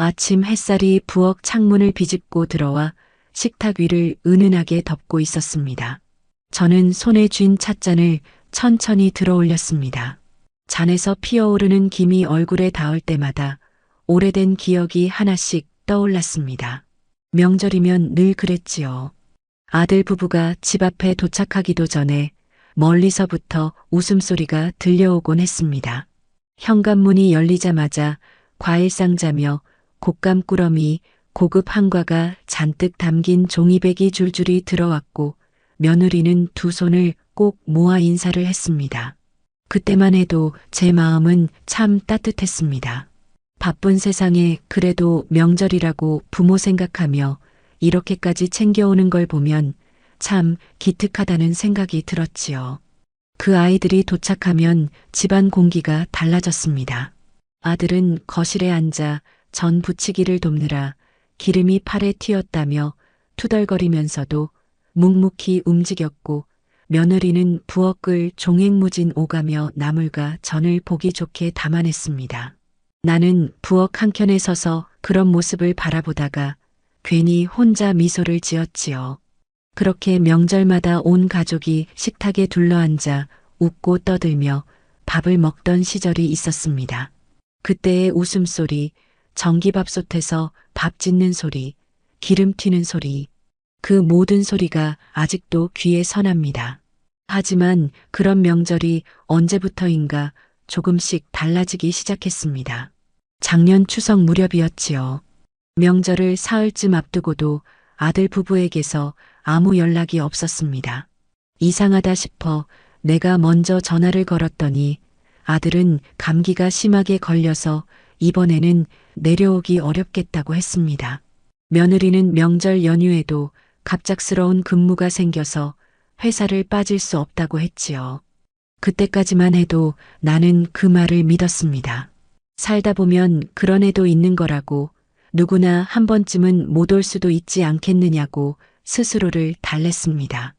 아침 햇살이 부엌 창문을 비집고 들어와 식탁 위를 은은하게 덮고 있었습니다. 저는 손에 쥔 찻잔을 천천히 들어 올렸습니다. 잔에서 피어오르는 김이 얼굴에 닿을 때마다 오래된 기억이 하나씩 떠올랐습니다. 명절이면 늘 그랬지요. 아들 부부가 집 앞에 도착하기도 전에 멀리서부터 웃음소리가 들려오곤 했습니다. 현관문이 열리자마자 과일 상자며 곶감 꾸러미, 고급 한과가 잔뜩 담긴 종이백이 줄줄이 들어왔고 며느리는 두 손을 꼭 모아 인사를 했습니다. 그때만 해도 제 마음은 참 따뜻했습니다. 바쁜 세상에 그래도 명절이라고 부모 생각하며 이렇게까지 챙겨오는 걸 보면 참 기특하다는 생각이 들었지요. 그 아이들이 도착하면 집안 공기가 달라졌습니다. 아들은 거실에 앉아 전 부치기를 돕느라 기름이 팔에 튀었다며 투덜거리면서도 묵묵히 움직였고 며느리는 부엌 을 종횡무진 오가며 나물과 전을 보기 좋게 담아냈습니다. 나는 부엌 한켠에 서서 그런 모습을 바라보다가 괜히 혼자 미소를 지었지요. 그렇게 명절마다 온 가족이 식탁에 둘러앉아 웃고 떠들며 밥을 먹던 시절이 있었습니다. 그때의 웃음소리, 전기밥솥에서 밥 짓는 소리, 기름 튀는 소리, 그 모든 소리가 아직도 귀에 선합니다. 하지만 그런 명절이 언제부터인가 조금씩 달라지기 시작했습니다. 작년 추석 무렵이었지요. 명절을 사흘쯤 앞두고도 아들 부부에게서 아무 연락이 없었습니다. 이상하다 싶어 내가 먼저 전화를 걸었더니 아들은 감기가 심하게 걸려서 이번에는 내려오기 어렵겠다고 했습니다. 며느리는 명절 연휴에도 갑작스러운 근무가 생겨서 회사를 빠질 수 없다고 했지요. 그때까지만 해도 나는 그 말을 믿었습니다. 살다 보면 그런 애도 있는 거라고, 누구나 한 번쯤은 못 올 수도 있지 않겠느냐고 스스로를 달랬습니다.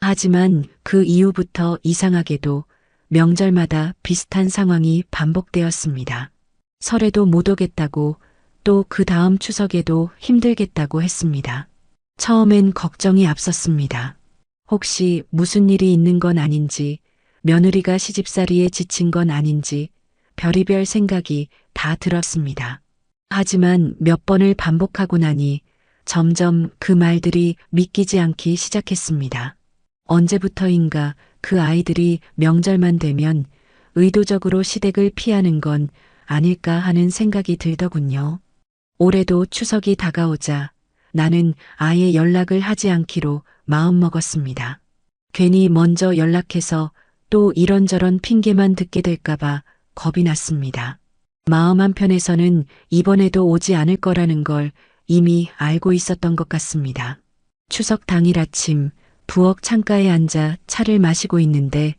하지만 그 이후부터 이상하게도 명절마다 비슷한 상황이 반복되었습니다. 설에도 못 오겠다고, 또 그 다음 추석에도 힘들겠다고 했습니다. 처음엔 걱정이 앞섰습니다. 혹시 무슨 일이 있는 건 아닌지, 며느리가 시집살이에 지친 건 아닌지 별의별 생각이 다 들었습니다. 하지만 몇 번을 반복하고 나니 점점 그 말들이 믿기지 않기 시작했습니다. 언제부터인가 그 아이들이 명절만 되면 의도적으로 시댁을 피하는 건 아닐까 하는 생각이 들더군요. 올해도 추석이 다가오자 나는 아예 연락을 하지 않기로 마음먹었습니다. 괜히 먼저 연락해서 또 이런저런 핑계만 듣게 될까봐 겁이 났습니다. 마음 한편에서는 이번에도 오지 않을 거라는 걸 이미 알고 있었던 것 같습니다. 추석 당일 아침 부엌 창가에 앉아 차를 마시고 있는데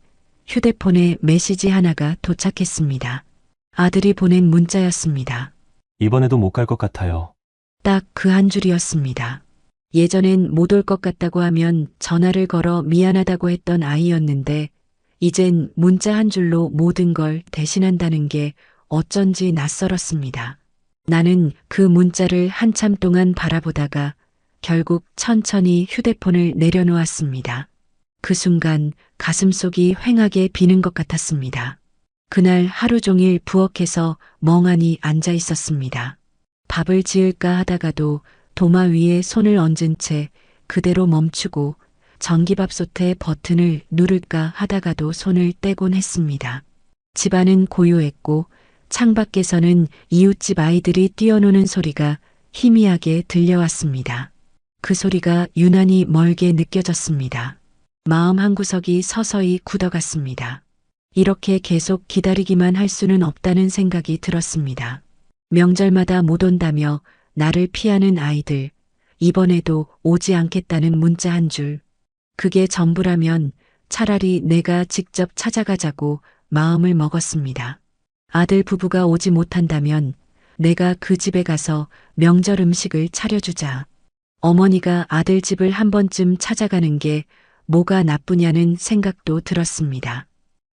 휴대폰에 메시지 하나가 도착했습니다. 아들이 보낸 문자였습니다. 이번에도 못 갈 것 같아요. 딱 그 한 줄이었습니다. 예전엔 못 올 것 같다고 하면 전화를 걸어 미안하다고 했던 아이였는데 이젠 문자 한 줄로 모든 걸 대신한다는 게 어쩐지 낯설었습니다. 나는 그 문자를 한참 동안 바라보다가 결국 천천히 휴대폰을 내려놓았습니다. 그 순간 가슴속이 휑하게 비는 것 같았습니다. 그날 하루 종일 부엌에서 멍하니 앉아 있었습니다. 밥을 지을까 하다가도 도마 위에 손을 얹은 채 그대로 멈추고 전기밥솥의 버튼을 누를까 하다가도 손을 떼곤 했습니다. 집안은 고요했고 창밖에서는 이웃집 아이들이 뛰어노는 소리가 희미하게 들려왔습니다. 그 소리가 유난히 멀게 느껴졌습니다. 마음 한구석이 서서히 굳어갔습니다. 이렇게 계속 기다리기만 할 수는 없다는 생각이 들었습니다. 명절마다 못 온다며 나를 피하는 아이들, 이번에도 오지 않겠다는 문자 한 줄. 그게 전부라면 차라리 내가 직접 찾아가자고 마음을 먹었습니다. 아들 부부가 오지 못한다면 내가 그 집에 가서 명절 음식을 차려주자. 어머니가 아들 집을 한 번쯤 찾아가는 게 뭐가 나쁘냐는 생각도 들었습니다.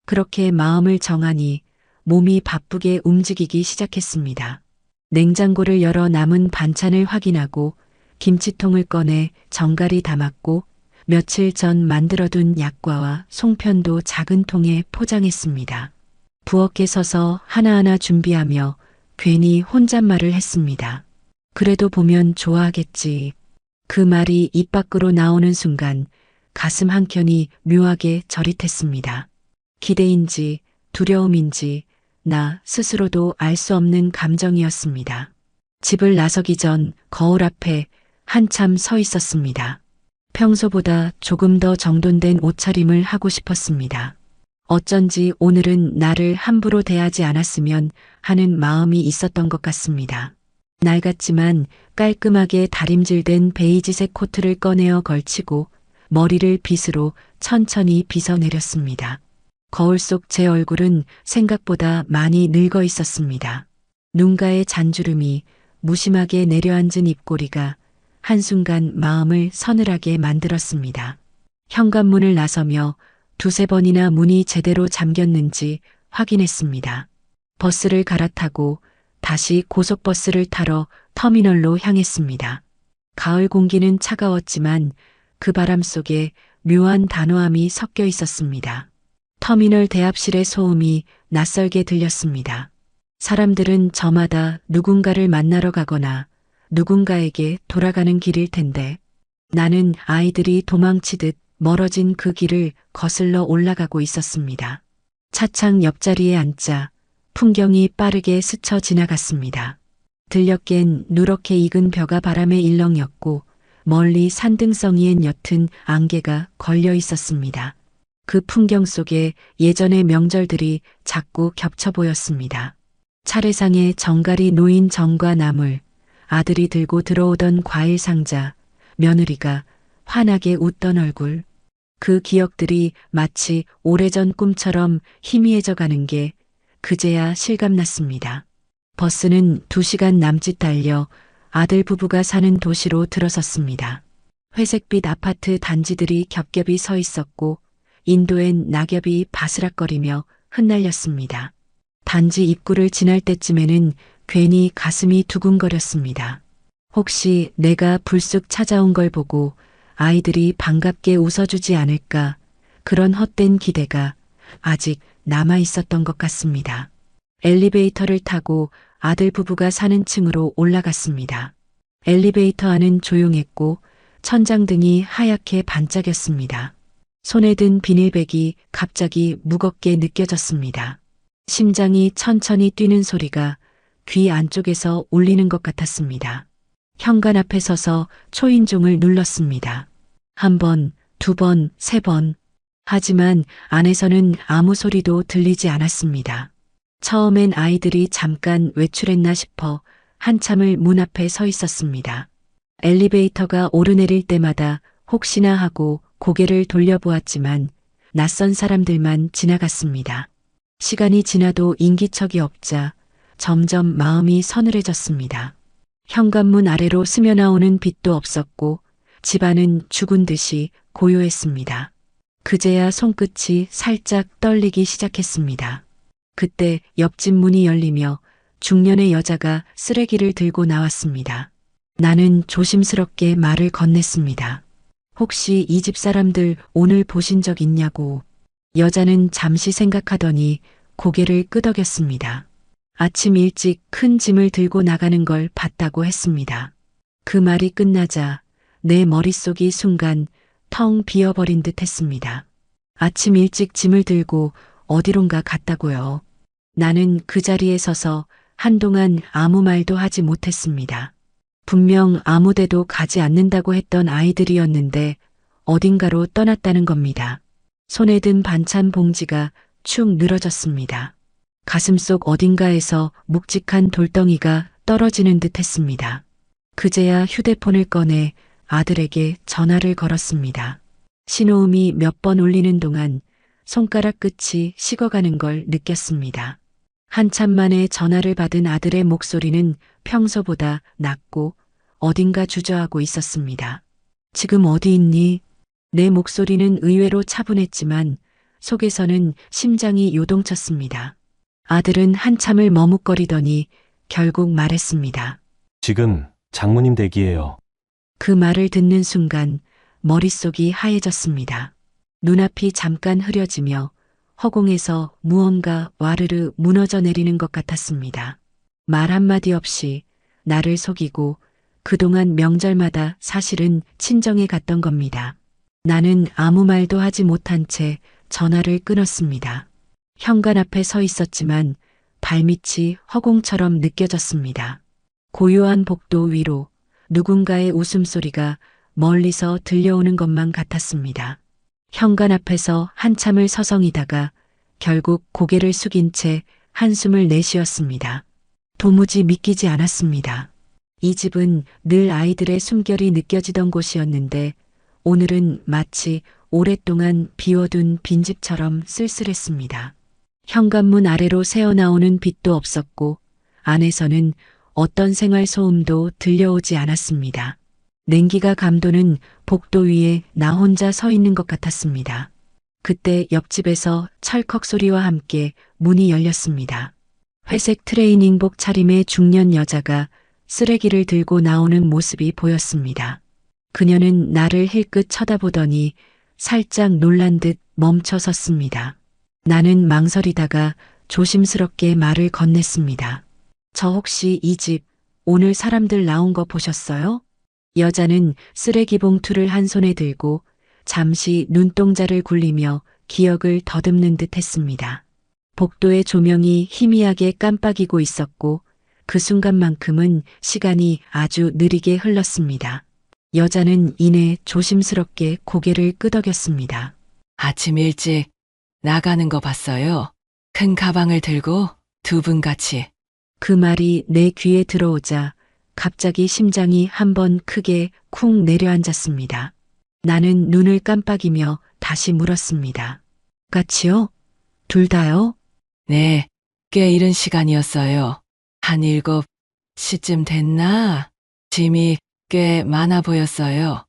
그렇게 마음을 정하니 몸이 바쁘게 움직이기 시작했습니다. 냉장고를 열어 남은 반찬을 확인하고 김치통을 꺼내 정갈이 담았고 며칠 전 만들어둔 약과와 송편도 작은 통에 포장했습니다. 부엌에 서서 하나하나 준비하며 괜히 혼잣말을 했습니다. 그래도 보면 좋아하겠지. 그 말이 입 밖으로 나오는 순간 가슴 한켠이 묘하게 저릿했습니다. 기대인지 두려움인지 나 스스로도 알 수 없는 감정이었습니다. 집을 나서기 전 거울 앞에 한참 서 있었습니다. 평소보다 조금 더 정돈된 옷차림을 하고 싶었습니다. 어쩐지 오늘은 나를 함부로 대하지 않았으면 하는 마음이 있었던 것 같습니다. 낡았지만 깔끔하게 다림질된 베이지색 코트를 꺼내어 걸치고 머리를 빗으로 천천히 빗어내렸습니다. 거울 속 제 얼굴은 생각보다 많이 늙어 있었습니다. 눈가의 잔주름이 무심하게 내려앉은 입꼬리가 한순간 마음을 서늘하게 만들었습니다. 현관문을 나서며 두세 번이나 문이 제대로 잠겼는지 확인했습니다. 버스를 갈아타고 다시 고속버스를 타러 터미널로 향했습니다. 가을 공기는 차가웠지만 그 바람 속에 묘한 단호함이 섞여 있었습니다. 터미널 대합실의 소음이 낯설게 들렸습니다. 사람들은 저마다 누군가를 만나러 가거나 누군가에게 돌아가는 길일 텐데 나는 아이들이 도망치듯 멀어진 그 길을 거슬러 올라가고 있었습니다. 차창 옆자리에 앉자 풍경이 빠르게 스쳐 지나갔습니다. 들녘엔 누렇게 익은 벼가 바람에 일렁였고 멀리 산등성이엔 옅은 안개가 걸려 있었습니다. 그 풍경 속에 예전의 명절들이 자꾸 겹쳐 보였습니다. 차례상에 정갈이 놓인 정과 나물, 아들이 들고 들어오던 과일 상자, 며느리가 환하게 웃던 얼굴. 그 기억들이 마치 오래전 꿈처럼 희미해져 가는 게 그제야 실감났습니다. 버스는 2시간 남짓 달려 아들 부부가 사는 도시로 들어섰습니다. 회색빛 아파트 단지들이 겹겹이 서 있었고 인도엔 낙엽이 바스락거리며 흩날렸습니다. 단지 입구를 지날 때쯤에는 괜히 가슴이 두근거렸습니다. 혹시 내가 불쑥 찾아온 걸 보고 아이들이 반갑게 웃어주지 않을까 그런 헛된 기대가 아직 남아 있었던 것 같습니다. 엘리베이터를 타고 아들 부부가 사는 층으로 올라갔습니다. 엘리베이터 안은 조용했고 천장등이 하얗게 반짝였습니다. 손에 든 비닐백이 갑자기 무겁게 느껴졌습니다. 심장이 천천히 뛰는 소리가 귀 안쪽에서 울리는 것 같았습니다. 현관 앞에 서서 초인종을 눌렀습니다. 1번, 2번, 3번. 하지만 안에서는 아무 소리도 들리지 않았습니다. 처음엔 아이들이 잠깐 외출했나 싶어 한참을 문 앞에 서 있었습니다. 엘리베이터가 오르내릴 때마다 혹시나 하고 고개를 돌려보았지만 낯선 사람들만 지나갔습니다. 시간이 지나도 인기척이 없자 점점 마음이 서늘해졌습니다. 현관문 아래로 스며나오는 빛도 없었고 집안은 죽은 듯이 고요했습니다. 그제야 손끝이 살짝 떨리기 시작했습니다. 그때 옆집 문이 열리며 중년의 여자가 쓰레기를 들고 나왔습니다. 나는 조심스럽게 말을 건넸습니다. 혹시 이 집 사람들 오늘 보신 적 있냐고. 여자는 잠시 생각하더니 고개를 끄덕였습니다. 아침 일찍 큰 짐을 들고 나가는 걸 봤다고 했습니다. 그 말이 끝나자 내 머릿속이 순간 텅 비어버린 듯 했습니다. 아침 일찍 짐을 들고 어디론가 갔다고요. 나는 그 자리에 서서 한동안 아무 말도 하지 못했습니다. 분명 아무데도 가지 않는다고 했던 아이들이었는데 어딘가로 떠났다는 겁니다. 손에 든 반찬 봉지가 축 늘어졌습니다. 가슴속 어딘가에서 묵직한 돌덩이가 떨어지는 듯 했습니다. 그제야 휴대폰을 꺼내 아들에게 전화를 걸었습니다. 신호음이 몇 번 울리는 동안 손가락 끝이 식어가는 걸 느꼈습니다. 한참 만에 전화를 받은 아들의 목소리는 평소보다 낮고 어딘가 주저하고 있었습니다. 지금 어디 있니? 내 목소리는 의외로 차분했지만 속에서는 심장이 요동쳤습니다. 아들은 한참을 머뭇거리더니 결국 말했습니다. 지금 장모님 댁이에요. 그 말을 듣는 순간 머릿속이 하얘졌습니다. 눈앞이 잠깐 흐려지며 허공에서 무언가 와르르 무너져 내리는 것 같았습니다. 말 한마디 없이 나를 속이고 그동안 명절마다 사실은 친정에 갔던 겁니다. 나는 아무 말도 하지 못한 채 전화를 끊었습니다. 현관 앞에 서 있었지만 발밑이 허공처럼 느껴졌습니다. 고요한 복도 위로 누군가의 웃음소리가 멀리서 들려오는 것만 같았습니다. 현관 앞에서 한참을 서성이다가 결국 고개를 숙인 채 한숨을 내쉬었습니다. 도무지 믿기지 않았습니다. 이 집은 늘 아이들의 숨결이 느껴지던 곳이었는데 오늘은 마치 오랫동안 비워둔 빈집처럼 쓸쓸했습니다. 현관문 아래로 새어나오는 빛도 없었고 안에서는 어떤 생활 소음도 들려오지 않았습니다. 냉기가 감도는 복도 위에 나 혼자 서 있는 것 같았습니다. 그때 옆집에서 철컥 소리와 함께 문이 열렸습니다. 회색 트레이닝복 차림의 중년 여자가 쓰레기를 들고 나오는 모습이 보였습니다. 그녀는 나를 힐끗 쳐다보더니 살짝 놀란 듯 멈춰 섰습니다. 나는 망설이다가 조심스럽게 말을 건넸습니다. 저 혹시 이 집 오늘 사람들 나온 거 보셨어요? 여자는 쓰레기 봉투를 한 손에 들고 잠시 눈동자를 굴리며 기억을 더듬는 듯 했습니다. 복도의 조명이 희미하게 깜빡이고 있었고 그 순간만큼은 시간이 아주 느리게 흘렀습니다. 여자는 이내 조심스럽게 고개를 끄덕였습니다. 아침 일찍 나가는 거 봤어요. 큰 가방을 들고 두 분 같이. 그 말이 내 귀에 들어오자 갑자기 심장이 한번 크게 쿵 내려앉았습니다. 나는 눈을 깜빡이며 다시 물었습니다. 같이요? 둘 다요? 네, 꽤 이른 시간이었어요. 한 7시쯤 됐나? 짐이 꽤 많아 보였어요.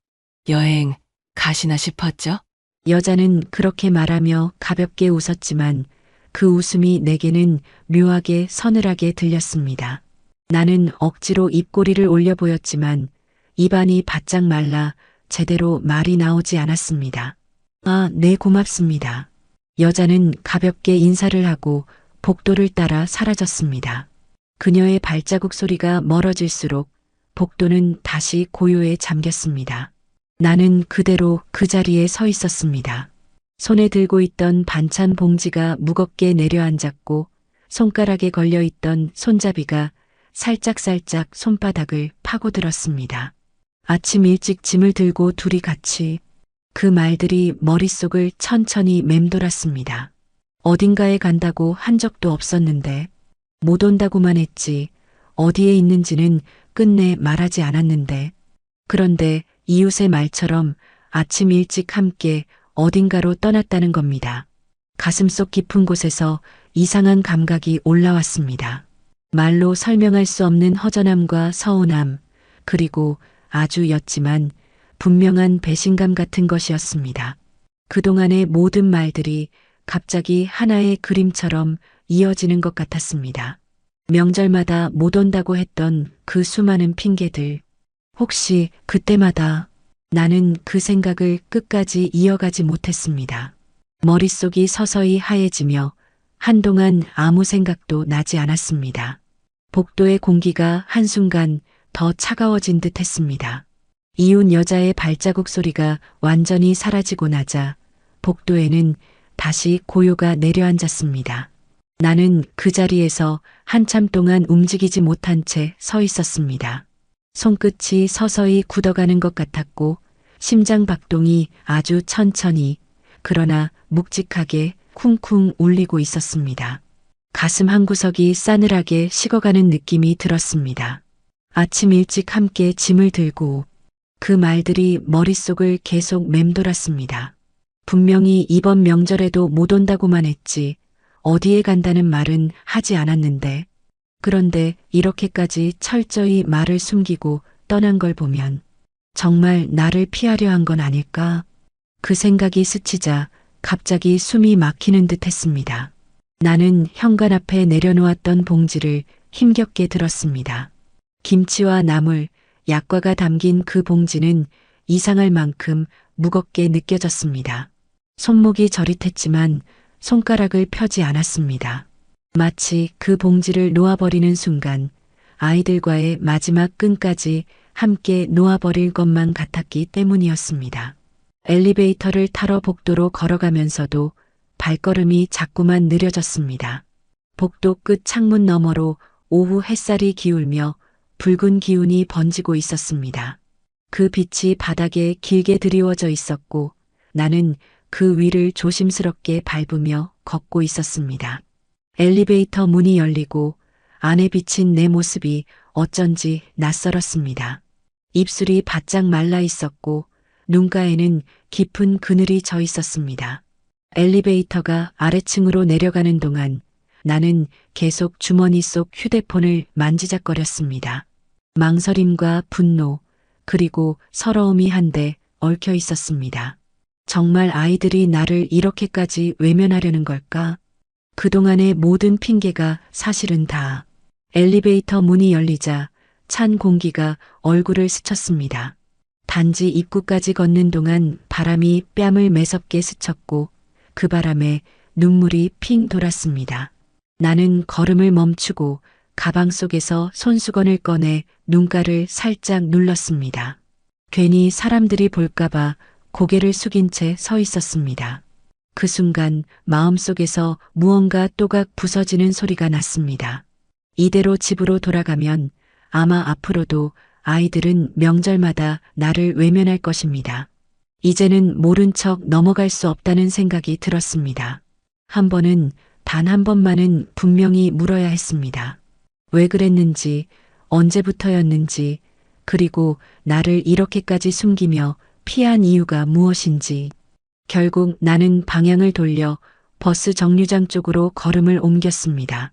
여행 가시나 싶었죠? 여자는 그렇게 말하며 가볍게 웃었지만 그 웃음이 내게는 묘하게 서늘하게 들렸습니다. 나는 억지로 입꼬리를 올려 보였지만 입안이 바짝 말라 제대로 말이 나오지 않았습니다. 아, 네, 고맙습니다. 여자는 가볍게 인사를 하고 복도를 따라 사라졌습니다. 그녀의 발자국 소리가 멀어질수록 복도는 다시 고요에 잠겼습니다. 나는 그대로 그 자리에 서 있었습니다. 손에 들고 있던 반찬 봉지가 무겁게 내려앉았고 손가락에 걸려있던 손잡이가 살짝살짝 손바닥을 파고들었습니다. 아침 일찍 짐을 들고 둘이 같이 그 말들이 머릿속을 천천히 맴돌았습니다. 어딘가에 간다고 한 적도 없었는데 못 온다고만 했지 어디에 있는지는 끝내 말하지 않았는데 그런데 이웃의 말처럼 아침 일찍 함께 어딘가로 떠났다는 겁니다. 가슴속 깊은 곳에서 이상한 감각이 올라왔습니다. 말로 설명할 수 없는 허전함과 서운함, 그리고 아주 옅지만 분명한 배신감 같은 것이었습니다. 그동안의 모든 말들이 갑자기 하나의 그림처럼 이어지는 것 같았습니다. 명절마다 못 온다고 했던 그 수많은 핑계들. 혹시 그때마다 나는 그 생각을 끝까지 이어가지 못했습니다. 머릿속이 서서히 하얘지며 한동안 아무 생각도 나지 않았습니다. 복도의 공기가 한순간 더 차가워진 듯 했습니다. 이웃 여자의 발자국 소리가 완전히 사라지고 나자 복도에는 다시 고요가 내려앉았습니다. 나는 그 자리에서 한참 동안 움직이지 못한 채 서 있었습니다. 손끝이 서서히 굳어가는 것 같았고 심장 박동이 아주 천천히 그러나 묵직하게 쿵쿵 울리고 있었습니다. 가슴 한구석이 싸늘하게 식어가는 느낌이 들었습니다. 아침 일찍 함께 짐을 들고 그 말들이 머릿속을 계속 맴돌았습니다. 분명히 이번 명절에도 못 온다고만 했지 어디에 간다는 말은 하지 않았는데 그런데 이렇게까지 철저히 말을 숨기고 떠난 걸 보면 정말 나를 피하려 한 건 아닐까? 그 생각이 스치자 갑자기 숨이 막히는 듯 했습니다. 나는 현관 앞에 내려놓았던 봉지를 힘겹게 들었습니다. 김치와 나물, 약과가 담긴 그 봉지는 이상할 만큼 무겁게 느껴졌습니다. 손목이 저릿했지만 손가락을 펴지 않았습니다. 마치 그 봉지를 놓아버리는 순간 아이들과의 마지막 끈까지 함께 놓아버릴 것만 같았기 때문이었습니다. 엘리베이터를 타러 복도로 걸어가면서도 발걸음이 자꾸만 느려졌습니다. 복도 끝 창문 너머로 오후 햇살이 기울며 붉은 기운이 번지고 있었습니다. 그 빛이 바닥에 길게 드리워져 있었고 나는 그 위를 조심스럽게 밟으며 걷고 있었습니다. 엘리베이터 문이 열리고 안에 비친 내 모습이 어쩐지 낯설었습니다. 입술이 바짝 말라 있었고 눈가에는 깊은 그늘이 져 있었습니다. 엘리베이터가 아래층으로 내려가는 동안 나는 계속 주머니 속 휴대폰을 만지작거렸습니다. 망설임과 분노, 그리고 서러움이 한데 얽혀 있었습니다. 정말 아이들이 나를 이렇게까지 외면하려는 걸까? 그동안의 모든 핑계가 사실은 다. 엘리베이터 문이 열리자 찬 공기가 얼굴을 스쳤습니다. 단지 입구까지 걷는 동안 바람이 뺨을 매섭게 스쳤고 그 바람에 눈물이 핑 돌았습니다. 나는 걸음을 멈추고 가방 속에서 손수건을 꺼내 눈가를 살짝 눌렀습니다. 괜히 사람들이 볼까봐 고개를 숙인 채 서 있었습니다. 그 순간 마음속에서 무언가 또각 부서지는 소리가 났습니다. 이대로 집으로 돌아가면 아마 앞으로도 아이들은 명절마다 나를 외면할 것입니다. 이제는 모른 척 넘어갈 수 없다는 생각이 들었습니다. 한 번은, 단 한 번만은 분명히 물어야 했습니다. 왜 그랬는지, 언제부터였는지, 그리고 나를 이렇게까지 숨기며 피한 이유가 무엇인지. 결국 나는 방향을 돌려 버스 정류장 쪽으로 걸음을 옮겼습니다.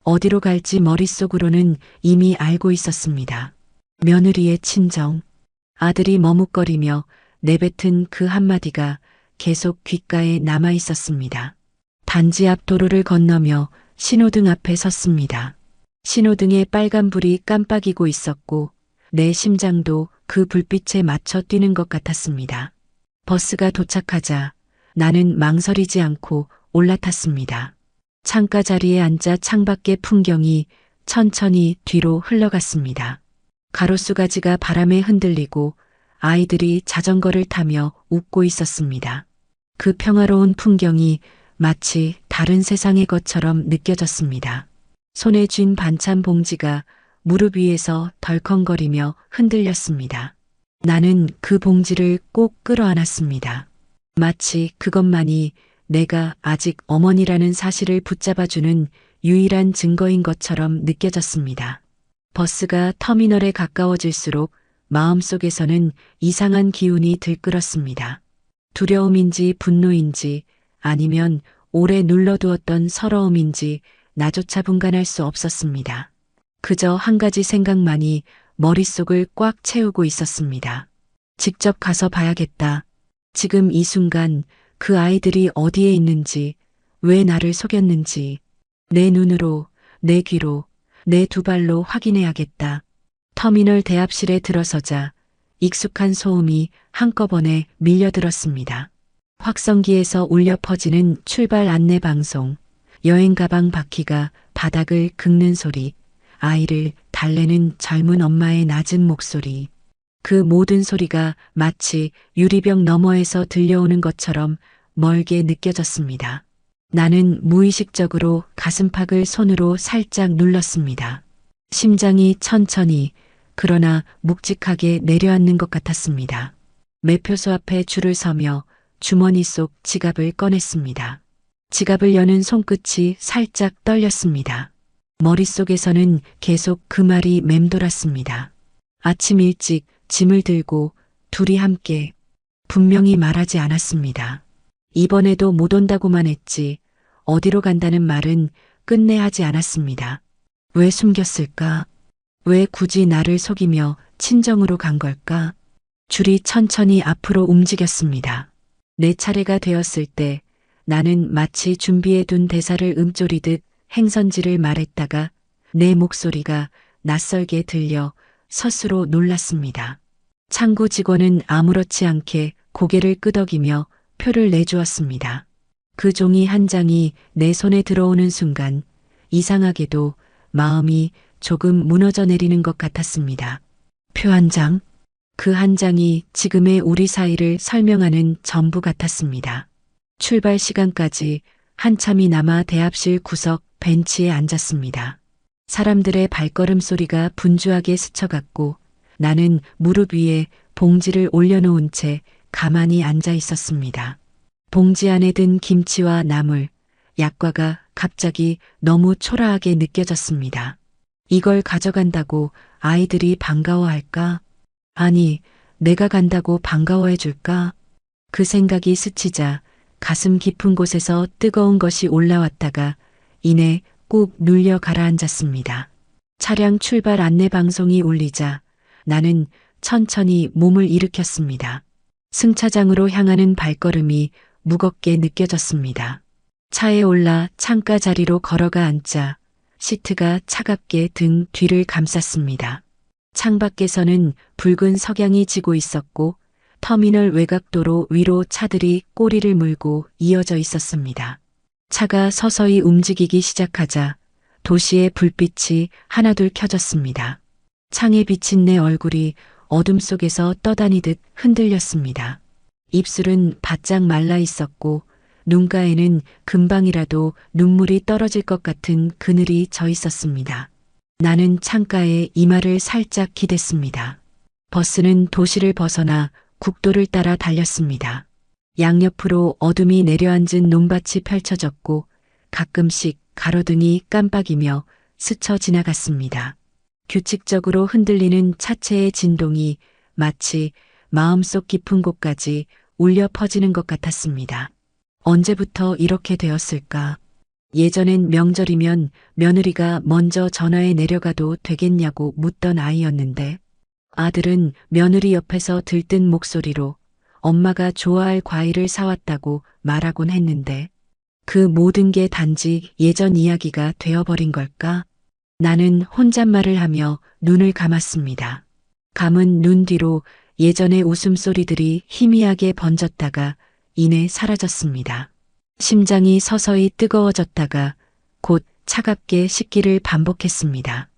어디로 갈지 머릿속으로는 이미 알고 있었습니다. 며느리의 친정. 아들이 머뭇거리며 내뱉은 그 한마디가 계속 귓가에 남아 있었습니다. 단지 앞 도로를 건너며 신호등 앞에 섰습니다. 신호등의 빨간불이 깜빡이고 있었고 내 심장도 그 불빛에 맞춰 뛰는 것 같았습니다. 버스가 도착하자 나는 망설이지 않고 올라탔습니다. 창가 자리에 앉아 창밖의 풍경이 천천히 뒤로 흘러갔습니다. 가로수 가지가 바람에 흔들리고 아이들이 자전거를 타며 웃고 있었습니다. 그 평화로운 풍경이 마치 다른 세상의 것처럼 느껴졌습니다. 손에 쥔 반찬 봉지가 무릎 위에서 덜컹거리며 흔들렸습니다. 나는 그 봉지를 꼭 끌어안았습니다. 마치 그것만이 내가 아직 어머니라는 사실을 붙잡아주는 유일한 증거인 것처럼 느껴졌습니다. 버스가 터미널에 가까워질수록 마음속에서는 이상한 기운이 들끓었습니다. 두려움인지 분노인지 아니면 오래 눌러두었던 서러움인지 나조차 분간할 수 없었습니다. 그저 한 가지 생각만이 머릿속을 꽉 채우고 있었습니다. 직접 가서 봐야겠다. 지금 이 순간 그 아이들이 어디에 있는지, 왜 나를 속였는지, 내 눈으로, 내 귀로, 내 두 발로 확인해야겠다. 터미널 대합실에 들어서자 익숙한 소음이 한꺼번에 밀려들었습니다. 확성기에서 울려 퍼지는 출발 안내 방송, 여행 가방 바퀴가 바닥을 긁는 소리, 아이를 달래는 젊은 엄마의 낮은 목소리. 그 모든 소리가 마치 유리병 너머에서 들려오는 것처럼 멀게 느껴졌습니다. 나는 무의식적으로 가슴팍을 손으로 살짝 눌렀습니다. 심장이 천천히 그러나 묵직하게 내려앉는 것 같았습니다. 매표소 앞에 줄을 서며 주머니 속 지갑을 꺼냈습니다. 지갑을 여는 손끝이 살짝 떨렸습니다. 머릿속에서는 계속 그 말이 맴돌았습니다. 아침 일찍 짐을 들고 둘이 함께. 분명히 말하지 않았습니다. 이번에도 못 온다고만 했지 어디로 간다는 말은 끝내 하지 않았습니다. 왜 숨겼을까? 왜 굳이 나를 속이며 친정으로 간 걸까? 줄이 천천히 앞으로 움직였습니다. 내 차례가 되었을 때 나는 마치 준비해둔 대사를 음조리듯 행선지를 말했다가 내 목소리가 낯설게 들려 스스로 놀랐습니다. 창구 직원은 아무렇지 않게 고개를 끄덕이며 표를 내주었습니다. 그 종이 한 장이 내 손에 들어오는 순간 이상하게도 마음이 조금 무너져 내리는 것 같았습니다. 표 한 장? 그 한 장이 지금의 우리 사이를 설명하는 전부 같았습니다. 출발 시간까지 한참이 남아 대합실 구석 벤치에 앉았습니다. 사람들의 발걸음 소리가 분주하게 스쳐갔고 나는 무릎 위에 봉지를 올려놓은 채 가만히 앉아 있었습니다. 봉지 안에 든 김치와 나물, 약과가 갑자기 너무 초라하게 느껴졌습니다. 이걸 가져간다고 아이들이 반가워할까? 아니, 내가 간다고 반가워해 줄까? 그 생각이 스치자 가슴 깊은 곳에서 뜨거운 것이 올라왔다가 이내 꾹 눌려 가라앉았습니다. 차량 출발 안내 방송이 울리자 나는 천천히 몸을 일으켰습니다. 승차장으로 향하는 발걸음이 무겁게 느껴졌습니다. 차에 올라 창가 자리로 걸어가 앉자 시트가 차갑게 등 뒤를 감쌌습니다. 창밖에서는 붉은 석양이 지고 있었고 터미널 외곽도로 위로 차들이 꼬리를 물고 이어져 있었습니다. 차가 서서히 움직이기 시작하자 도시의 불빛이 하나둘 켜졌습니다. 창에 비친 내 얼굴이 어둠 속에서 떠다니듯 흔들렸습니다. 입술은 바짝 말라 있었고 눈가에는 금방이라도 눈물이 떨어질 것 같은 그늘이 져 있었습니다. 나는 창가에 이마를 살짝 기댔습니다. 버스는 도시를 벗어나 국도를 따라 달렸습니다. 양옆으로 어둠이 내려앉은 논밭이 펼쳐졌고 가끔씩 가로등이 깜빡이며 스쳐 지나갔습니다. 규칙적으로 흔들리는 차체의 진동이 마치 마음속 깊은 곳까지 울려 퍼지는 것 같았습니다. 언제부터 이렇게 되었을까? 예전엔 명절이면 며느리가 먼저 전화에 내려가도 되겠냐고 묻던 아이였는데 아들은 며느리 옆에서 들뜬 목소리로 엄마가 좋아할 과일을 사왔다고 말하곤 했는데 그 모든 게 단지 예전 이야기가 되어버린 걸까? 나는 혼잣말을 하며 눈을 감았습니다. 감은 눈 뒤로 예전의 웃음소리들이 희미하게 번졌다가 이내 사라졌습니다. 심장이 서서히 뜨거워졌다가 곧 차갑게 식기를 반복했습니다.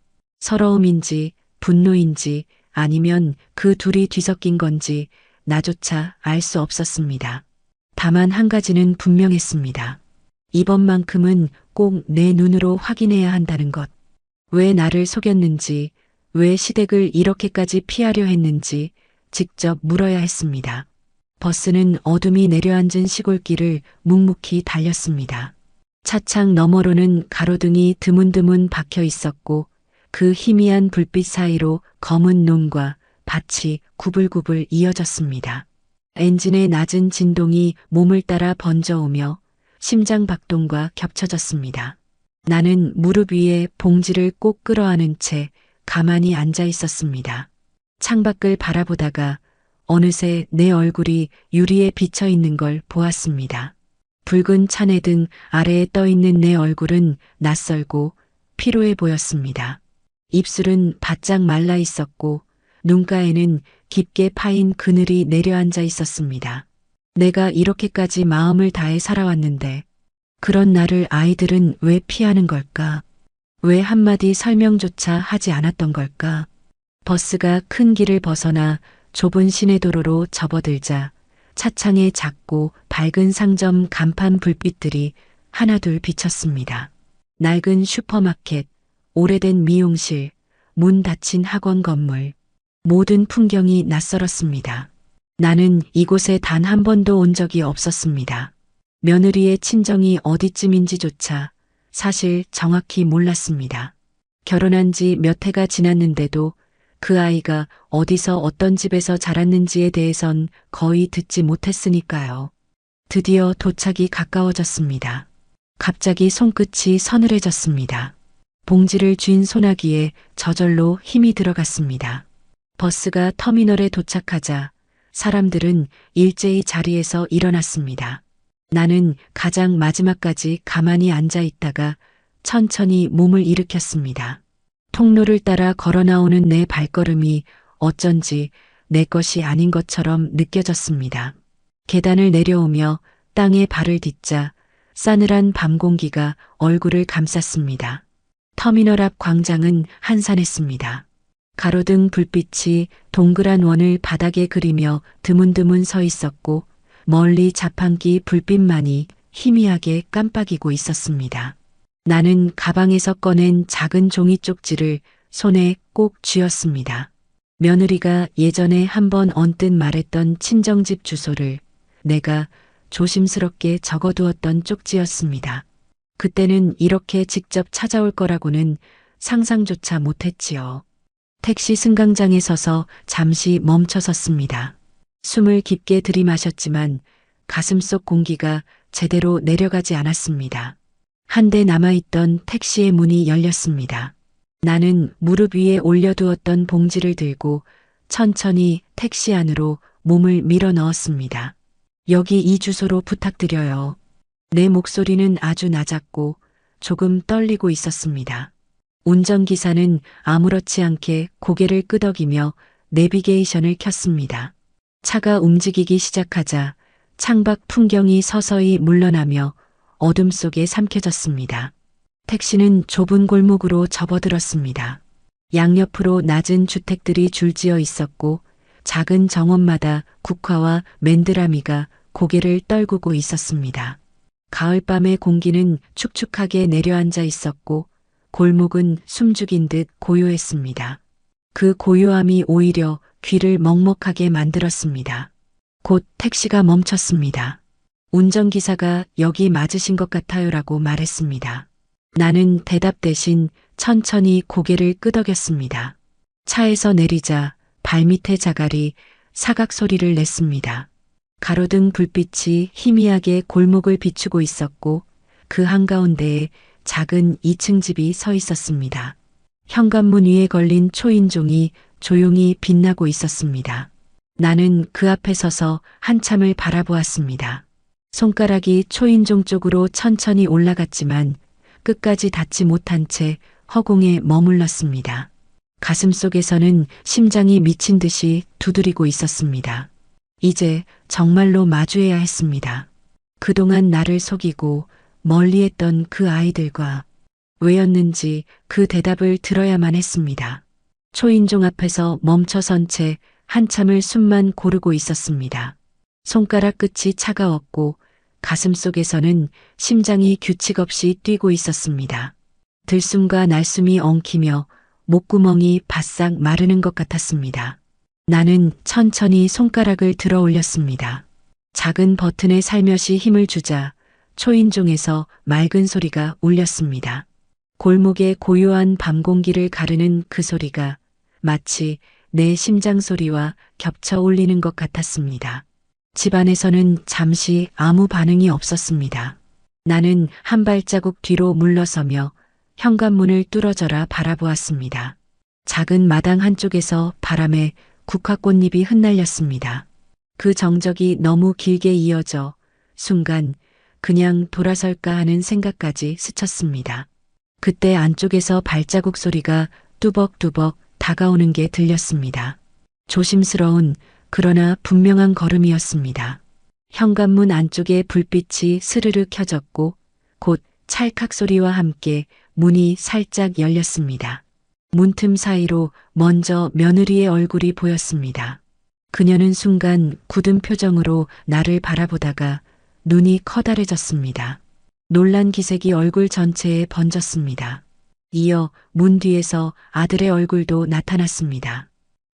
서러움인지 분노인지 아니면 그 둘이 뒤섞인 건지 나조차 알 수 없었습니다. 다만 한 가지는 분명했습니다. 이번만큼은 꼭 내 눈으로 확인해야 한다는 것. 왜 나를 속였는지, 왜 시댁을 이렇게까지 피하려 했는지 직접 물어야 했습니다. 버스는 어둠이 내려앉은 시골길을 묵묵히 달렸습니다. 차창 너머로는 가로등이 드문드문 박혀 있었고 그 희미한 불빛 사이로 검은 논과 밭이 구불구불 이어졌습니다. 엔진의 낮은 진동이 몸을 따라 번져오며 심장 박동과 겹쳐졌습니다. 나는 무릎 위에 봉지를 꼭 끌어안은 채 가만히 앉아 있었습니다. 창밖을 바라보다가 어느새 내 얼굴이 유리에 비쳐 있는 걸 보았습니다. 붉은 차내등 아래에 떠 있는 내 얼굴은 낯설고 피로해 보였습니다. 입술은 바짝 말라 있었고 눈가에는 깊게 파인 그늘이 내려앉아 있었습니다. 내가 이렇게까지 마음을 다해 살아왔는데 그런 나를 아이들은 왜 피하는 걸까? 왜 한마디 설명조차 하지 않았던 걸까? 버스가 큰 길을 벗어나 좁은 시내도로로 접어들자 차창에 작고 밝은 상점 간판 불빛들이 하나둘 비쳤습니다. 낡은 슈퍼마켓, 오래된 미용실, 문 닫힌 학원 건물, 모든 풍경이 낯설었습니다. 나는 이곳에 단 한 번도 온 적이 없었습니다. 며느리의 친정이 어디쯤인지조차 사실 정확히 몰랐습니다. 결혼한 지 몇 해가 지났는데도 그 아이가 어디서 어떤 집에서 자랐는지에 대해선 거의 듣지 못했으니까요. 드디어 도착이 가까워졌습니다. 갑자기 손끝이 서늘해졌습니다. 봉지를 쥔 소나기에 저절로 힘이 들어갔습니다. 버스가 터미널에 도착하자 사람들은 일제히 자리에서 일어났습니다. 나는 가장 마지막까지 가만히 앉아 있다가 천천히 몸을 일으켰습니다. 통로를 따라 걸어 나오는 내 발걸음이 어쩐지 내 것이 아닌 것처럼 느껴졌습니다. 계단을 내려오며 땅에 발을 딛자 싸늘한 밤 공기가 얼굴을 감쌌습니다. 터미널 앞 광장은 한산했습니다. 가로등 불빛이 동그란 원을 바닥에 그리며 드문드문 서 있었고 멀리 자판기 불빛만이 희미하게 깜빡이고 있었습니다. 나는 가방에서 꺼낸 작은 종이 쪽지를 손에 꼭 쥐었습니다. 며느리가 예전에 한번 언뜻 말했던 친정집 주소를 내가 조심스럽게 적어두었던 쪽지였습니다. 그때는 이렇게 직접 찾아올 거라고는 상상조차 못했지요. 택시 승강장에 서서 잠시 멈춰 섰습니다. 숨을 깊게 들이마셨지만 가슴속 공기가 제대로 내려가지 않았습니다. 한 대 남아있던 택시의 문이 열렸습니다. 나는 무릎 위에 올려두었던 봉지를 들고 천천히 택시 안으로 몸을 밀어 넣었습니다. 여기 이 주소로 부탁드려요. 내 목소리는 아주 낮았고 조금 떨리고 있었습니다. 운전기사는 아무렇지 않게 고개를 끄덕이며 내비게이션을 켰습니다. 차가 움직이기 시작하자 창밖 풍경이 서서히 물러나며 어둠 속에 삼켜졌습니다. 택시는 좁은 골목으로 접어들었습니다. 양옆으로 낮은 주택들이 줄지어 있었고 작은 정원마다 국화와 맨드라미가 고개를 떨구고 있었습니다. 가을밤의 공기는 축축하게 내려앉아 있었고 골목은 숨죽인 듯 고요했습니다. 그 고요함이 오히려 귀를 먹먹하게 만들었습니다. 곧 택시가 멈췄습니다. 운전기사가 여기 맞으신 것 같아요라고 말했습니다. 나는 대답 대신 천천히 고개를 끄덕였습니다. 차에서 내리자 발밑의 자갈이 사각 소리를 냈습니다. 가로등 불빛이 희미하게 골목을 비추고 있었고 그 한가운데에 작은 2층 집이 서 있었습니다. 현관문 위에 걸린 초인종이 조용히 빛나고 있었습니다. 나는 그 앞에 서서 한참을 바라보았습니다. 손가락이 초인종 쪽으로 천천히 올라갔지만 끝까지 닿지 못한 채 허공에 머물렀습니다. 가슴속에서는 심장이 미친 듯이 두드리고 있었습니다. 이제 정말로 마주해야 했습니다. 그동안 나를 속이고 멀리했던 그 아이들과 왜였는지 그 대답을 들어야만 했습니다. 초인종 앞에서 멈춰선 채 한참을 숨만 고르고 있었습니다. 손가락 끝이 차가웠고 가슴속에서는 심장이 규칙 없이 뛰고 있었습니다. 들숨과 날숨이 엉키며 목구멍이 바싹 마르는 것 같았습니다. 나는 천천히 손가락을 들어 올렸습니다. 작은 버튼에 살며시 힘을 주자 초인종에서 맑은 소리가 울렸습니다. 골목의 고요한 밤 공기를 가르는 그 소리가 마치 내 심장 소리와 겹쳐 울리는 것 같았습니다. 집안에서는 잠시 아무 반응이 없었습니다. 나는 한 발자국 뒤로 물러서며 현관문을 뚫어져라 바라보았습니다. 작은 마당 한쪽에서 바람에 국화꽃잎이 흩날렸습니다. 그 정적이 너무 길게 이어져 순간 그냥 돌아설까 하는 생각까지 스쳤습니다. 그때 안쪽에서 발자국 소리가 뚜벅뚜벅 다가오는 게 들렸습니다. 조심스러운 그러나 분명한 걸음이었습니다. 현관문 안쪽에 불빛이 스르르 켜졌고 곧 찰칵 소리와 함께 문이 살짝 열렸습니다. 문틈 사이로 먼저 며느리의 얼굴이 보였습니다. 그녀는 순간 굳은 표정으로 나를 바라보다가 눈이 커다래졌습니다. 놀란 기색이 얼굴 전체에 번졌습니다. 이어 문 뒤에서 아들의 얼굴도 나타났습니다.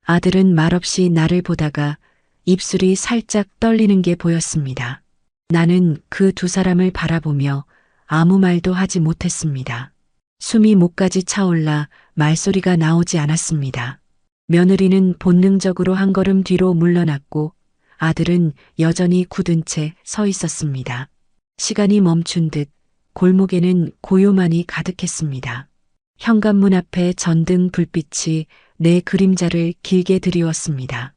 아들은 말없이 나를 보다가 입술이 살짝 떨리는 게 보였습니다. 나는 그 두 사람을 바라보며 아무 말도 하지 못했습니다. 숨이 목까지 차올라 말소리가 나오지 않았습니다. 며느리는 본능적으로 한 걸음 뒤로 물러났고 아들은 여전히 굳은 채 서 있었습니다. 시간이 멈춘 듯 골목에는 고요만이 가득했습니다. 현관문 앞에 전등 불빛이 내 그림자를 길게 드리웠습니다.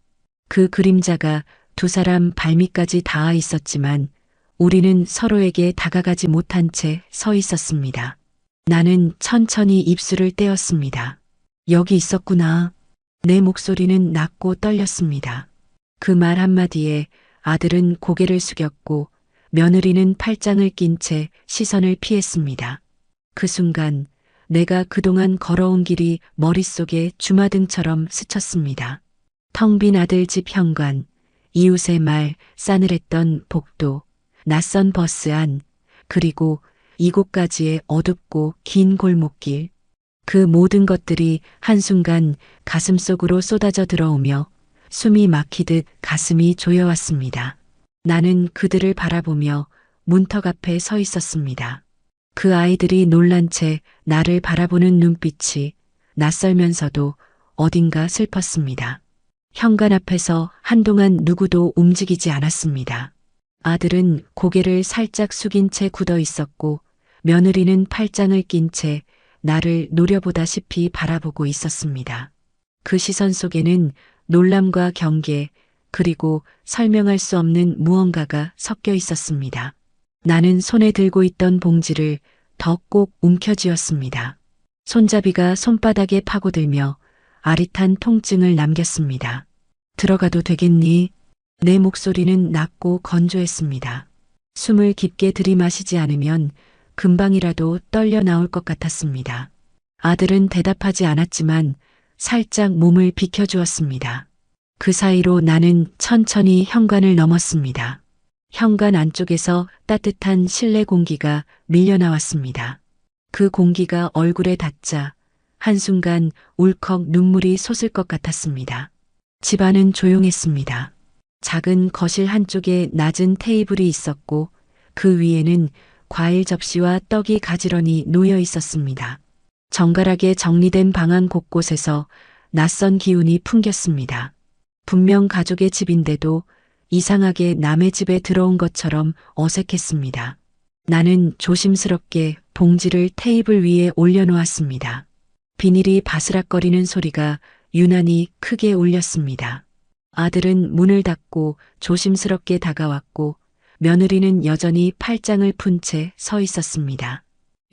그 그림자가 두 사람 발밑까지 닿아 있었지만 우리는 서로에게 다가가지 못한 채 서 있었습니다. 나는 천천히 입술을 떼었습니다. 여기 있었구나. 내 목소리는 낮고 떨렸습니다. 그 말 한마디에 아들은 고개를 숙였고 며느리는 팔짱을 낀 채 시선을 피했습니다. 그 순간 내가 그동안 걸어온 길이 머릿속에 주마등처럼 스쳤습니다. 텅 빈 아들 집 현관, 이웃의 말, 싸늘했던 복도, 낯선 버스 안, 그리고 이곳까지의 어둡고 긴 골목길. 그 모든 것들이 한순간 가슴속으로 쏟아져 들어오며 숨이 막히듯 가슴이 조여왔습니다. 나는 그들을 바라보며 문턱 앞에 서 있었습니다. 그 아이들이 놀란 채 나를 바라보는 눈빛이 낯설면서도 어딘가 슬펐습니다. 현관 앞에서 한동안 누구도 움직이지 않았습니다. 아들은 고개를 살짝 숙인 채 굳어 있었고 며느리는 팔짱을 낀 채 나를 노려보다시피 바라보고 있었습니다. 그 시선 속에는 놀람과 경계, 그리고 설명할 수 없는 무언가가 섞여 있었습니다. 나는 손에 들고 있던 봉지를 더 꼭 움켜쥐었습니다. 손잡이가 손바닥에 파고들며 아릿한 통증을 남겼습니다. 들어가도 되겠니? 내 목소리는 낮고 건조했습니다. 숨을 깊게 들이마시지 않으면 금방이라도 떨려 나올 것 같았습니다. 아들은 대답하지 않았지만 살짝 몸을 비켜주었습니다. 그 사이로 나는 천천히 현관을 넘었습니다. 현관 안쪽에서 따뜻한 실내 공기가 밀려나왔습니다. 그 공기가 얼굴에 닿자 한순간 울컥 눈물이 솟을 것 같았습니다. 집안은 조용했습니다. 작은 거실 한쪽에 낮은 테이블이 있었고 그 위에는 과일 접시와 떡이 가지런히 놓여 있었습니다. 정갈하게 정리된 방 안 곳곳에서 낯선 기운이 풍겼습니다. 분명 가족의 집인데도 이상하게 남의 집에 들어온 것처럼 어색했습니다. 나는 조심스럽게 봉지를 테이블 위에 올려놓았습니다. 비닐이 바스락거리는 소리가 유난히 크게 울렸습니다. 아들은 문을 닫고 조심스럽게 다가왔고 며느리는 여전히 팔짱을 푼 채 서 있었습니다.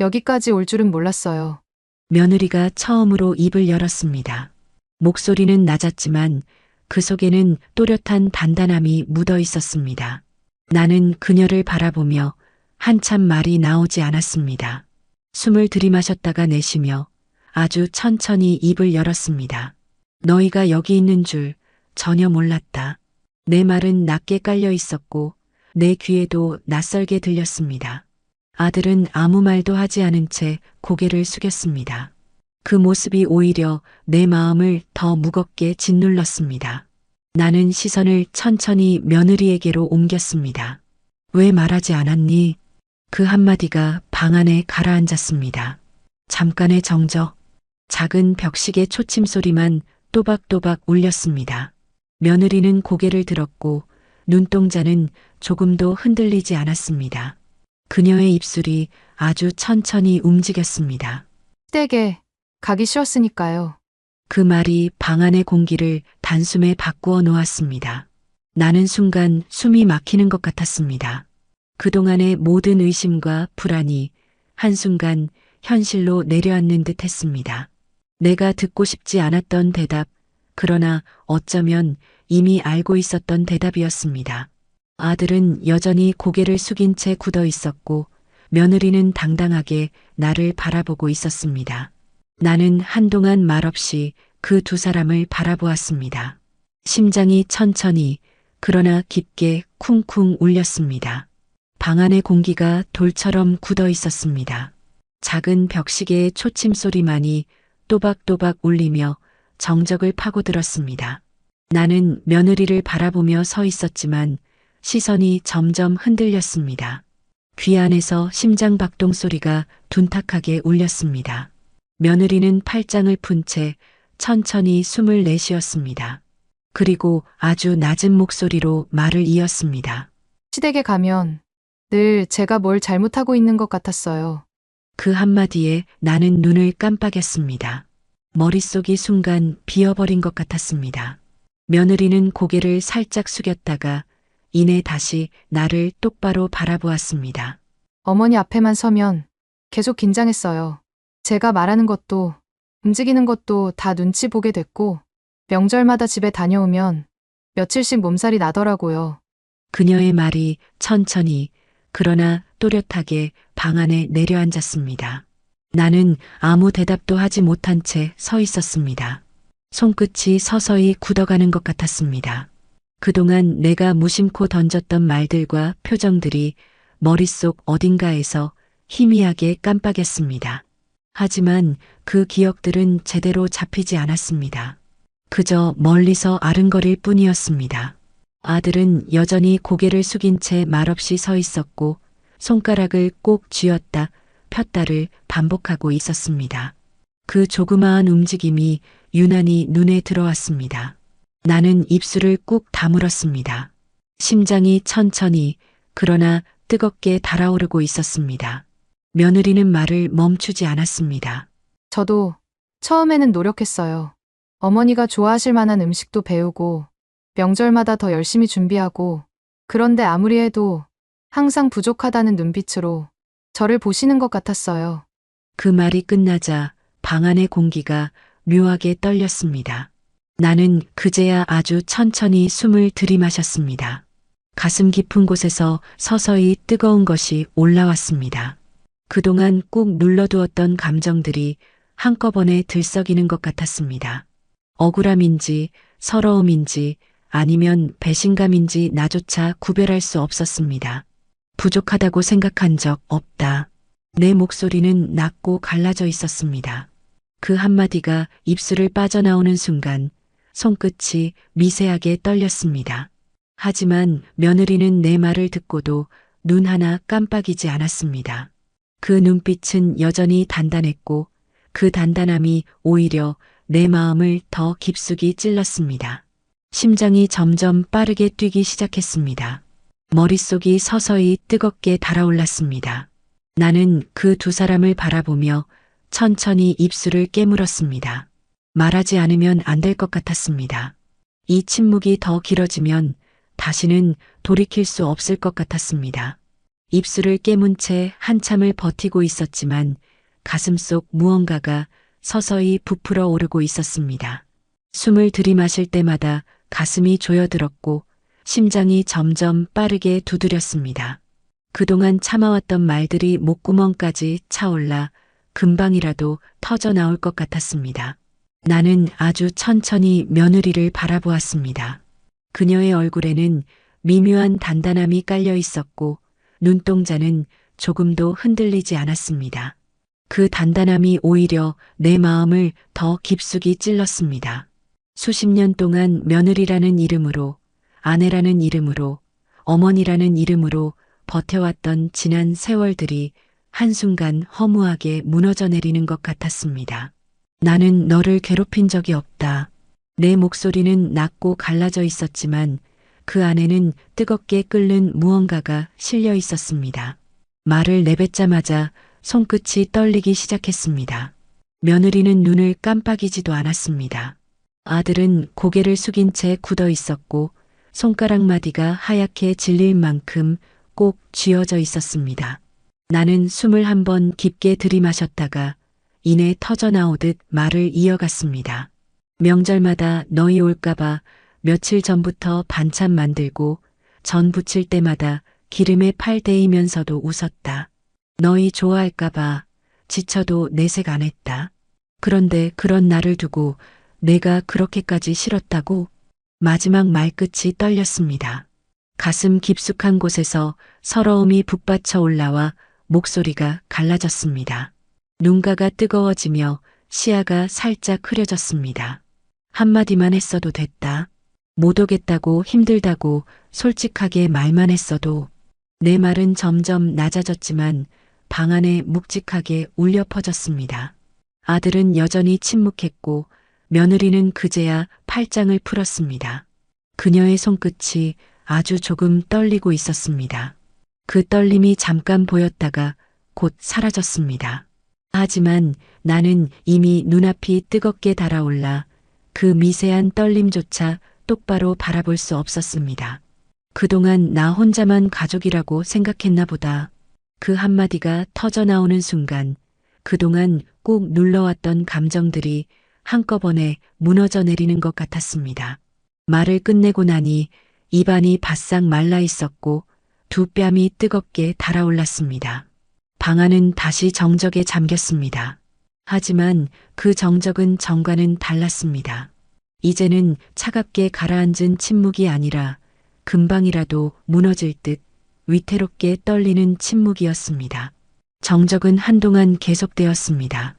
여기까지 올 줄은 몰랐어요. 며느리가 처음으로 입을 열었습니다. 목소리는 낮았지만 그 속에는 또렷한 단단함이 묻어 있었습니다. 나는 그녀를 바라보며 한참 말이 나오지 않았습니다. 숨을 들이마셨다가 내쉬며 아주 천천히 입을 열었습니다. 너희가 여기 있는 줄 전혀 몰랐다. 내 말은 낮게 깔려 있었고 내 귀에도 낯설게 들렸습니다. 아들은 아무 말도 하지 않은 채 고개를 숙였습니다. 그 모습이 오히려 내 마음을 더 무겁게 짓눌렀습니다. 나는 시선을 천천히 며느리에게로 옮겼습니다. 왜 말하지 않았니? 그 한마디가 방 안에 가라앉았습니다. 잠깐의 정적, 작은 벽식의 초침 소리만 또박또박 울렸습니다. 며느리는 고개를 들었고 눈동자는 조금도 흔들리지 않았습니다. 그녀의 입술이 아주 천천히 움직였습니다. 시댁에 가기 싫었으니까요. 그 말이 방 안의 공기를 단숨에 바꾸어 놓았습니다. 나는 순간 숨이 막히는 것 같았습니다. 그동안의 모든 의심과 불안이 한순간 현실로 내려앉는 듯 했습니다. 내가 듣고 싶지 않았던 대답, 그러나 어쩌면 이미 알고 있었던 대답이었습니다. 아들은 여전히 고개를 숙인 채 굳어 있었고 며느리는 당당하게 나를 바라보고 있었습니다. 나는 한동안 말없이 그 두 사람을 바라보았습니다. 심장이 천천히 그러나 깊게 쿵쿵 울렸습니다. 방 안의 공기가 돌처럼 굳어 있었습니다. 작은 벽시계의 초침 소리만이 또박또박 울리며 정적을 파고들었습니다. 나는 며느리를 바라보며 서 있었지만 시선이 점점 흔들렸습니다. 귀 안에서 심장 박동 소리가 둔탁하게 울렸습니다. 며느리는 팔짱을 푼 채 천천히 숨을 내쉬었습니다. 그리고 아주 낮은 목소리로 말을 이었습니다. 시댁에 가면 늘 제가 뭘 잘못하고 있는 것 같았어요. 그 한마디에 나는 눈을 깜빡였습니다. 머릿속이 순간 비어버린 것 같았습니다. 며느리는 고개를 살짝 숙였다가 이내 다시 나를 똑바로 바라보았습니다. 어머니 앞에만 서면 계속 긴장했어요. 제가 말하는 것도 움직이는 것도 다 눈치 보게 됐고, 명절마다 집에 다녀오면 며칠씩 몸살이 나더라고요. 그녀의 말이 천천히 그러나 또렷하게 방 안에 내려앉았습니다. 나는 아무 대답도 하지 못한 채 서 있었습니다. 손끝이 서서히 굳어가는 것 같았습니다. 그동안 내가 무심코 던졌던 말들과 표정들이 머릿속 어딘가에서 희미하게 깜빡였습니다. 하지만 그 기억들은 제대로 잡히지 않았습니다. 그저 멀리서 아른거릴 뿐이었습니다. 아들은 여전히 고개를 숙인 채 말없이 서 있었고 손가락을 꼭 쥐었다 폈다를 반복하고 있었습니다. 그 조그마한 움직임이 유난히 눈에 들어왔습니다. 나는 입술을 꾹 다물었습니다. 심장이 천천히 그러나 뜨겁게 달아오르고 있었습니다. 며느리는 말을 멈추지 않았습니다. 저도 처음에는 노력했어요. 어머니가 좋아하실 만한 음식도 배우고, 명절마다 더 열심히 준비하고, 그런데 아무리 해도 항상 부족하다는 눈빛으로 저를 보시는 것 같았어요. 그 말이 끝나자 방 안의 공기가 묘하게 떨렸습니다. 나는 그제야 아주 천천히 숨을 들이마셨습니다. 가슴 깊은 곳에서 서서히 뜨거운 것이 올라왔습니다. 그동안 꾹 눌러두었던 감정들이 한꺼번에 들썩이는 것 같았습니다. 억울함인지 서러움인지 아니면 배신감인지 나조차 구별할 수 없었습니다. 부족하다고 생각한 적 없다. 내 목소리는 낮고 갈라져 있었습니다. 그 한마디가 입술을 빠져나오는 순간 손끝이 미세하게 떨렸습니다. 하지만 며느리는 내 말을 듣고도 눈 하나 깜빡이지 않았습니다. 그 눈빛은 여전히 단단했고 그 단단함이 오히려 내 마음을 더 깊숙이 찔렀습니다. 심장이 점점 빠르게 뛰기 시작했습니다. 머릿속이 서서히 뜨겁게 달아올랐습니다. 나는 그 두 사람을 바라보며 천천히 입술을 깨물었습니다. 말하지 않으면 안 될 것 같았습니다. 이 침묵이 더 길어지면 다시는 돌이킬 수 없을 것 같았습니다. 입술을 깨문 채 한참을 버티고 있었지만 가슴속 무언가가 서서히 부풀어 오르고 있었습니다. 숨을 들이마실 때마다 가슴이 조여들었고 심장이 점점 빠르게 두드렸습니다. 그동안 참아왔던 말들이 목구멍까지 차올라 금방이라도 터져 나올 것 같았습니다. 나는 아주 천천히 며느리를 바라보았습니다. 그녀의 얼굴에는 미묘한 단단함이 깔려 있었고 눈동자는 조금도 흔들리지 않았습니다. 그 단단함이 오히려 내 마음을 더 깊숙이 찔렀습니다. 수십 년 동안 며느리라는 이름으로, 아내라는 이름으로, 어머니라는 이름으로 버텨왔던 지난 세월들이 한순간 허무하게 무너져 내리는 것 같았습니다. 나는 너를 괴롭힌 적이 없다. 내 목소리는 낮고 갈라져 있었지만 그 안에는 뜨겁게 끓는 무언가가 실려 있었습니다. 말을 내뱉자마자 손끝이 떨리기 시작했습니다. 며느리는 눈을 깜빡이지도 않았습니다. 아들은 고개를 숙인 채 굳어 있었고 손가락 마디가 하얗게 질릴 만큼 꼭 쥐어져 있었습니다. 나는 숨을 한번 깊게 들이마셨다가 이내 터져나오듯 말을 이어갔습니다. 명절마다 너희 올까봐 며칠 전부터 반찬 만들고 전 부칠 때마다 기름에 팔 데이면서도 웃었다. 너희 좋아할까봐 지쳐도 내색 안 했다. 그런데 그런 나를 두고 내가 그렇게까지 싫었다고? 마지막 말끝이 떨렸습니다. 가슴 깊숙한 곳에서 서러움이 북받쳐 올라와 목소리가 갈라졌습니다. 눈가가 뜨거워지며 시야가 살짝 흐려졌습니다. 한마디만 했어도 됐다. 못 오겠다고 힘들다고 솔직하게 말만 했어도. 내 말은 점점 낮아졌지만 방 안에 묵직하게 울려 퍼졌습니다. 아들은 여전히 침묵했고 며느리는 그제야 팔짱을 풀었습니다. 그녀의 손끝이 아주 조금 떨리고 있었습니다. 그 떨림이 잠깐 보였다가 곧 사라졌습니다. 하지만 나는 이미 눈앞이 뜨겁게 달아올라 그 미세한 떨림조차 똑바로 바라볼 수 없었습니다. 그동안 나 혼자만 가족이라고 생각했나 보다. 그 한마디가 터져나오는 순간 그동안 꾹꾹 눌러왔던 감정들이 한꺼번에 무너져 내리는 것 같았습니다. 말을 끝내고 나니 입안이 바싹 말라 있었고 두 뺨이 뜨겁게 달아올랐습니다. 방 안은 다시 정적에 잠겼습니다. 하지만 그 정적은 전과는 달랐습니다. 이제는 차갑게 가라앉은 침묵이 아니라 금방이라도 무너질 듯 위태롭게 떨리는 침묵이었습니다. 정적은 한동안 계속되었습니다.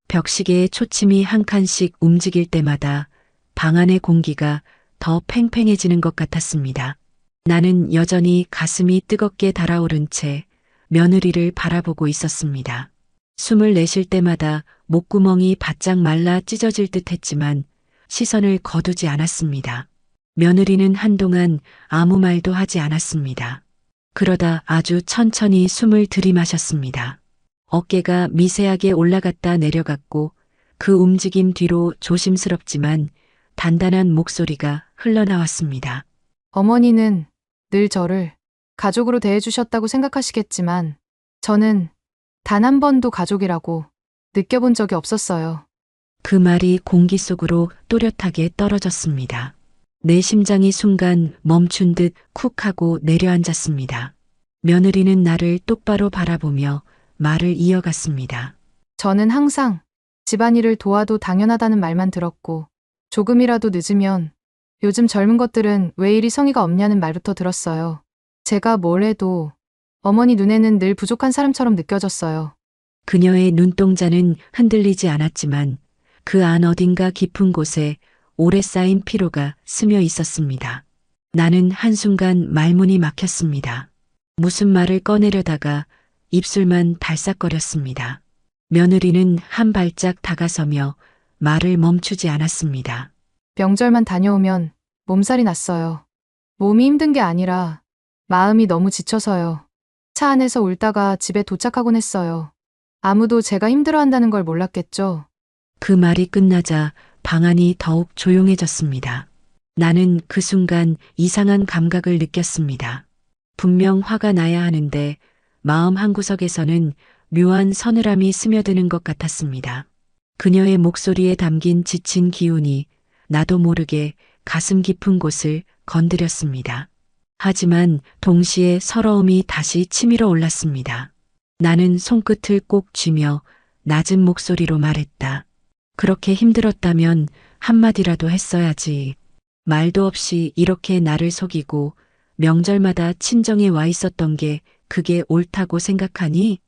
벽시계의 초침이 한 칸씩 움직일 때마다 방 안의 공기가 더 팽팽해지는 것 같았습니다. 나는 여전히 가슴이 뜨겁게 달아오른 채 며느리를 바라보고 있었습니다. 숨을 내쉴 때마다 목구멍이 바짝 말라 찢어질 듯 했지만 시선을 거두지 않았습니다. 며느리는 한동안 아무 말도 하지 않았습니다. 그러다 아주 천천히 숨을 들이마셨습니다. 어깨가 미세하게 올라갔다 내려갔고 그 움직임 뒤로 조심스럽지만 단단한 목소리가 흘러나왔습니다. 어머니는 늘 저를 가족으로 대해주셨다고 생각하시겠지만 저는 단 한 번도 가족이라고 느껴본 적이 없었어요. 그 말이 공기 속으로 또렷하게 떨어졌습니다. 내 심장이 순간 멈춘 듯 쿡 하고 내려앉았습니다. 며느리는 나를 똑바로 바라보며 말을 이어갔습니다. 저는 항상 집안일을 도와도 당연하다는 말만 들었고 조금이라도 늦으면 요즘 젊은 것들은 왜 이리 성의가 없냐는 말부터 들었어요. 제가 뭘 해도 어머니 눈에는 늘 부족한 사람처럼 느껴졌어요. 그녀의 눈동자는 흔들리지 않았지만 그 안 어딘가 깊은 곳에 오래 쌓인 피로가 스며 있었습니다. 나는 한순간 말문이 막혔습니다. 무슨 말을 꺼내려다가 입술만 달싹거렸습니다. 며느리는 한 발짝 다가서며 말을 멈추지 않았습니다. 명절만 다녀오면 몸살이 났어요. 몸이 힘든 게 아니라 마음이 너무 지쳐서요. 차 안에서 울다가 집에 도착하곤 했어요. 아무도 제가 힘들어한다는 걸 몰랐겠죠. 그 말이 끝나자 방 안이 더욱 조용해졌습니다. 나는 그 순간 이상한 감각을 느꼈습니다. 분명 화가 나야 하는데 마음 한구석에서는 묘한 서늘함이 스며드는 것 같았습니다. 그녀의 목소리에 담긴 지친 기운이 나도 모르게 가슴 깊은 곳을 건드렸습니다. 하지만 동시에 서러움이 다시 치밀어 올랐습니다. 나는 손끝을 꼭 쥐며 낮은 목소리로 말했다. 그렇게 힘들었다면 한마디라도 했어야지. 말도 없이 이렇게 나를 속이고 명절마다 친정에 와 있었던 게 그게 옳다고 생각하니?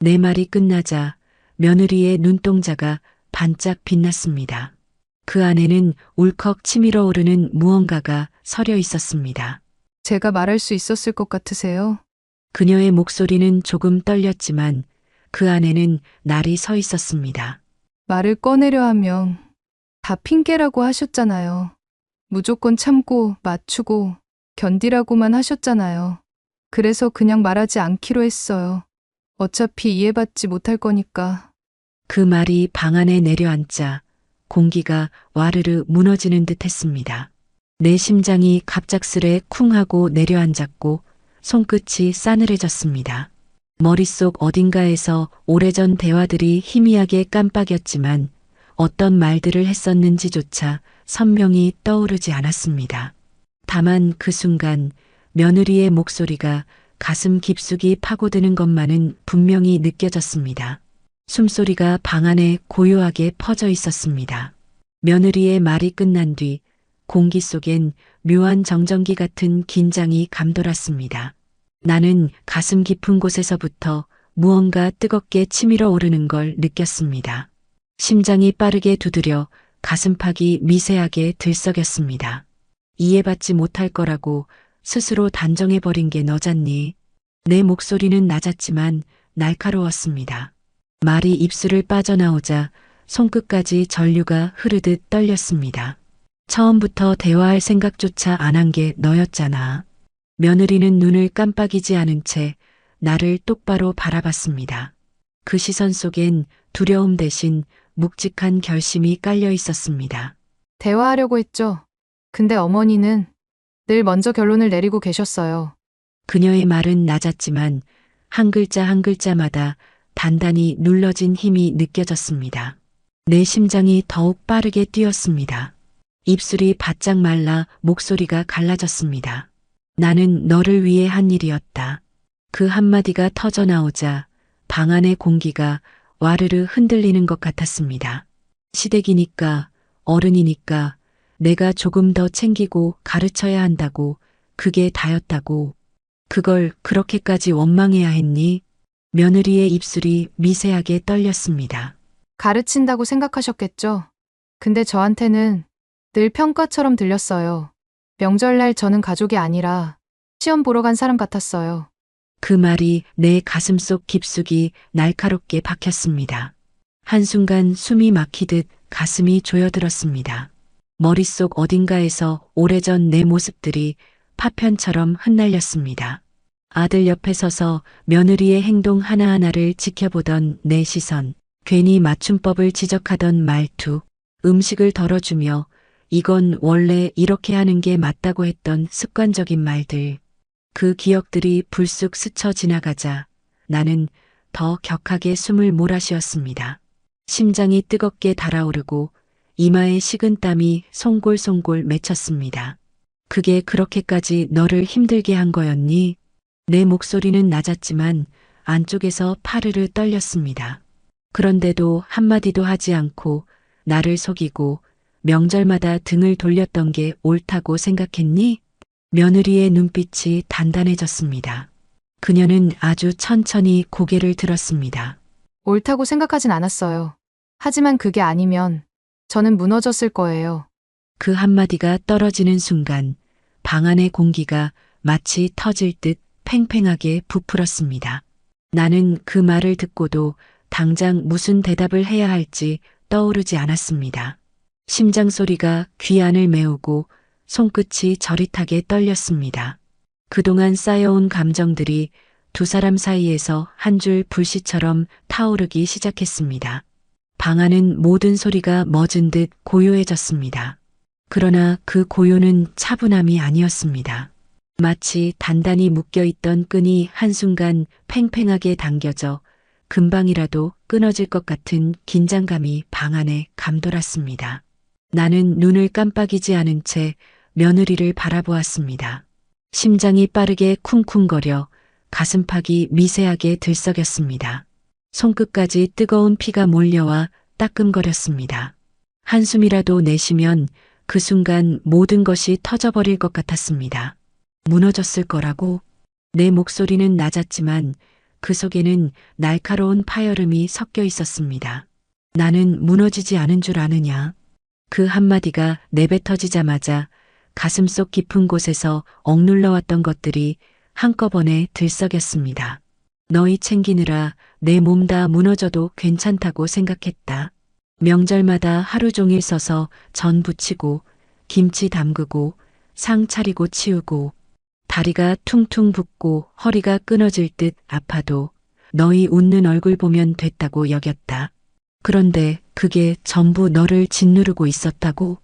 내 말이 끝나자 며느리의 눈동자가 반짝 빛났습니다. 그 안에는 울컥 치밀어 오르는 무언가가 서려 있었습니다. 제가 말할 수 있었을 것 같으세요? 그녀의 목소리는 조금 떨렸지만 그 안에는 날이 서 있었습니다. 말을 꺼내려 하면 다 핑계라고 하셨잖아요. 무조건 참고 맞추고 견디라고만 하셨잖아요. 그래서 그냥 말하지 않기로 했어요. 어차피 이해받지 못할 거니까. 그 말이 방 안에 내려앉자 공기가 와르르 무너지는 듯 했습니다. 내 심장이 갑작스레 쿵 하고 내려앉았고 손끝이 싸늘해졌습니다. 머릿속 어딘가에서 오래전 대화들이 희미하게 깜빡였지만 어떤 말들을 했었는지조차 선명히 떠오르지 않았습니다. 다만 그 순간 며느리의 목소리가 가슴 깊숙이 파고드는 것만은 분명히 느껴졌습니다. 숨소리가 방 안에 고요하게 퍼져 있었습니다. 며느리의 말이 끝난 뒤 공기 속엔 묘한 정전기 같은 긴장이 감돌았습니다. 나는 가슴 깊은 곳에서부터 무언가 뜨겁게 치밀어 오르는 걸 느꼈습니다. 심장이 빠르게 두드려 가슴팍이 미세하게 들썩였습니다. 이해받지 못할 거라고 스스로 단정해버린 게 너잖니. 내 목소리는 낮았지만 날카로웠습니다. 말이 입술을 빠져나오자 손끝까지 전류가 흐르듯 떨렸습니다. 처음부터 대화할 생각조차 안 한 게 너였잖아. 며느리는 눈을 깜빡이지 않은 채 나를 똑바로 바라봤습니다. 그 시선 속엔 두려움 대신 묵직한 결심이 깔려 있었습니다. 대화하려고 했죠. 근데 어머니는 늘 먼저 결론을 내리고 계셨어요. 그녀의 말은 낮았지만 한 글자 한 글자마다 단단히 눌러진 힘이 느껴졌습니다. 내 심장이 더욱 빠르게 뛰었습니다. 입술이 바짝 말라 목소리가 갈라졌습니다. 나는 너를 위해 한 일이었다. 그 한마디가 터져 나오자 방 안의 공기가 와르르 흔들리는 것 같았습니다. 시댁이니까, 어른이니까 내가 조금 더 챙기고 가르쳐야 한다고, 그게 다였다고. 그걸 그렇게까지 원망해야 했니? 며느리의 입술이 미세하게 떨렸습니다. 가르친다고 생각하셨겠죠? 근데 저한테는 늘 평가처럼 들렸어요. 명절날 저는 가족이 아니라 시험 보러 간 사람 같았어요. 그 말이 내 가슴속 깊숙이 날카롭게 박혔습니다. 한순간 숨이 막히듯 가슴이 조여들었습니다. 머릿속 어딘가에서 오래전 내 모습들이 파편처럼 흩날렸습니다. 아들 옆에 서서 며느리의 행동 하나하나를 지켜보던 내 시선, 괜히 맞춤법을 지적하던 말투, 음식을 덜어주며 이건 원래 이렇게 하는 게 맞다고 했던 습관적인 말들. 그 기억들이 불쑥 스쳐 지나가자 나는 더 격하게 숨을 몰아쉬었습니다. 심장이 뜨겁게 달아오르고 이마에 식은 땀이 송골송골 맺혔습니다. 그게 그렇게까지 너를 힘들게 한 거였니? 내 목소리는 낮았지만 안쪽에서 파르르 떨렸습니다. 그런데도 한마디도 하지 않고 나를 속이고 명절마다 등을 돌렸던 게 옳다고 생각했니? 며느리의 눈빛이 단단해졌습니다. 그녀는 아주 천천히 고개를 들었습니다. 옳다고 생각하진 않았어요. 하지만 그게 아니면 저는 무너졌을 거예요. 그 한마디가 떨어지는 순간 방 안의 공기가 마치 터질 듯 팽팽하게 부풀었습니다. 나는 그 말을 듣고도 당장 무슨 대답을 해야 할지 떠오르지 않았습니다. 심장 소리가 귀 안을 메우고 손끝이 저릿하게 떨렸습니다. 그동안 쌓여온 감정들이 두 사람 사이에서 한 줄 불씨처럼 타오르기 시작했습니다. 방 안은 모든 소리가 멎은 듯 고요해졌습니다. 그러나 그 고요는 차분함이 아니었습니다. 마치 단단히 묶여있던 끈이 한순간 팽팽하게 당겨져 금방이라도 끊어질 것 같은 긴장감이 방 안에 감돌았습니다. 나는 눈을 깜빡이지 않은 채 며느리를 바라보았습니다. 심장이 빠르게 쿵쿵거려 가슴팍이 미세하게 들썩였습니다. 손끝까지 뜨거운 피가 몰려와 따끔거렸습니다. 한숨이라도 내쉬면 그 순간 모든 것이 터져버릴 것 같았습니다. 무너졌을 거라고. 내 목소리는 낮았지만 그 속에는 날카로운 파열음이 섞여 있었습니다. 나는 무너지지 않은 줄 아느냐. 그 한마디가 내뱉어지자마자 가슴속 깊은 곳에서 억눌러왔던 것들이 한꺼번에 들썩였습니다. 너희 챙기느라 내 몸 다 무너져도 괜찮다고 생각했다. 명절마다 하루 종일 서서 전 부치고 김치 담그고 상 차리고 치우고 다리가 퉁퉁 붓고 허리가 끊어질 듯 아파도 너희 웃는 얼굴 보면 됐다고 여겼다. 그런데 그게 전부 너를 짓누르고 있었다고?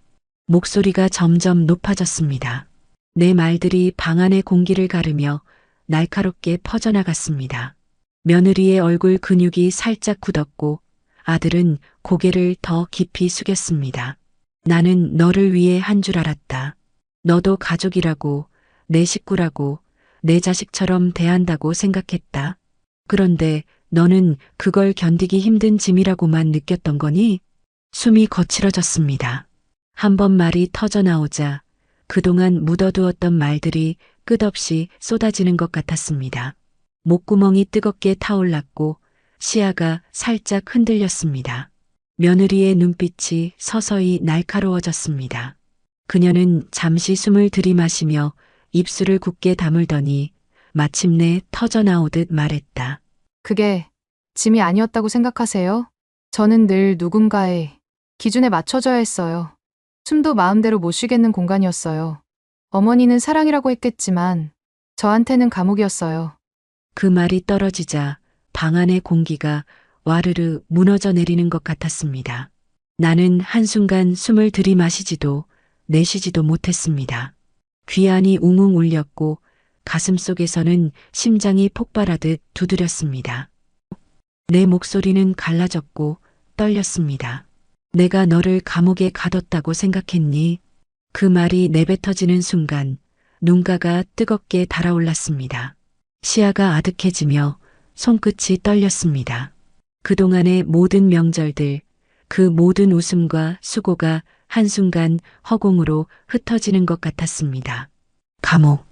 목소리가 점점 높아졌습니다. 내 말들이 방 안의 공기를 가르며 날카롭게 퍼져나갔습니다. 며느리의 얼굴 근육이 살짝 굳었고 아들은 고개를 더 깊이 숙였습니다. 나는 너를 위해 한 줄 알았다. 너도 가족이라고, 내 식구라고, 내 자식처럼 대한다고 생각했다. 그런데 너는 그걸 견디기 힘든 짐이라고만 느꼈던 거니? 숨이 거칠어졌습니다. 한 번 말이 터져 나오자 그동안 묻어두었던 말들이 끝없이 쏟아지는 것 같았습니다. 목구멍이 뜨겁게 타올랐고 시야가 살짝 흔들렸습니다. 며느리의 눈빛이 서서히 날카로워졌습니다. 그녀는 잠시 숨을 들이마시며 입술을 굳게 다물더니 마침내 터져나오듯 말했다. 그게 짐이 아니었다고 생각하세요? 저는 늘 누군가의 기준에 맞춰져야 했어요. 숨도 마음대로 못 쉬겠는 공간이었어요. 어머니는 사랑이라고 했겠지만 저한테는 감옥이었어요. 그 말이 떨어지자 방 안의 공기가 와르르 무너져 내리는 것 같았습니다. 나는 한순간 숨을 들이마시지도 내쉬지도 못했습니다. 귀 안이 웅웅 울렸고 가슴 속에서는 심장이 폭발하듯 두드렸습니다. 내 목소리는 갈라졌고 떨렸습니다. 내가 너를 감옥에 가뒀다고 생각했니? 그 말이 내뱉어지는 순간 눈가가 뜨겁게 달아올랐습니다. 시야가 아득해지며 손끝이 떨렸습니다. 그동안의 모든 명절들, 그 모든 웃음과 수고가 한순간 허공으로 흩어지는 것 같았습니다. 감옥.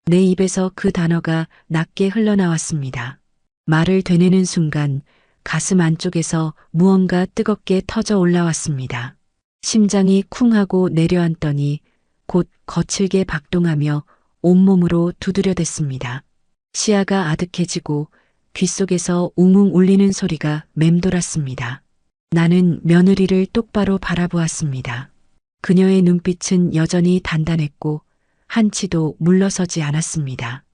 내 입에서 그 단어가 낮게 흘러나왔습니다. 말을 되뇌는 순간 가슴 안쪽에서 무언가 뜨겁게 터져 올라왔습니다. 심장이 쿵 하고 내려앉더니 곧 거칠게 박동하며 온몸으로 두드려댔습니다. 시야가 아득해지고 귓속에서 웅웅 울리는 소리가 맴돌았습니다. 나는 며느리를 똑바로 바라보았습니다. 그녀의 눈빛은 여전히 단단했고 한치도 물러서지 않았습니다.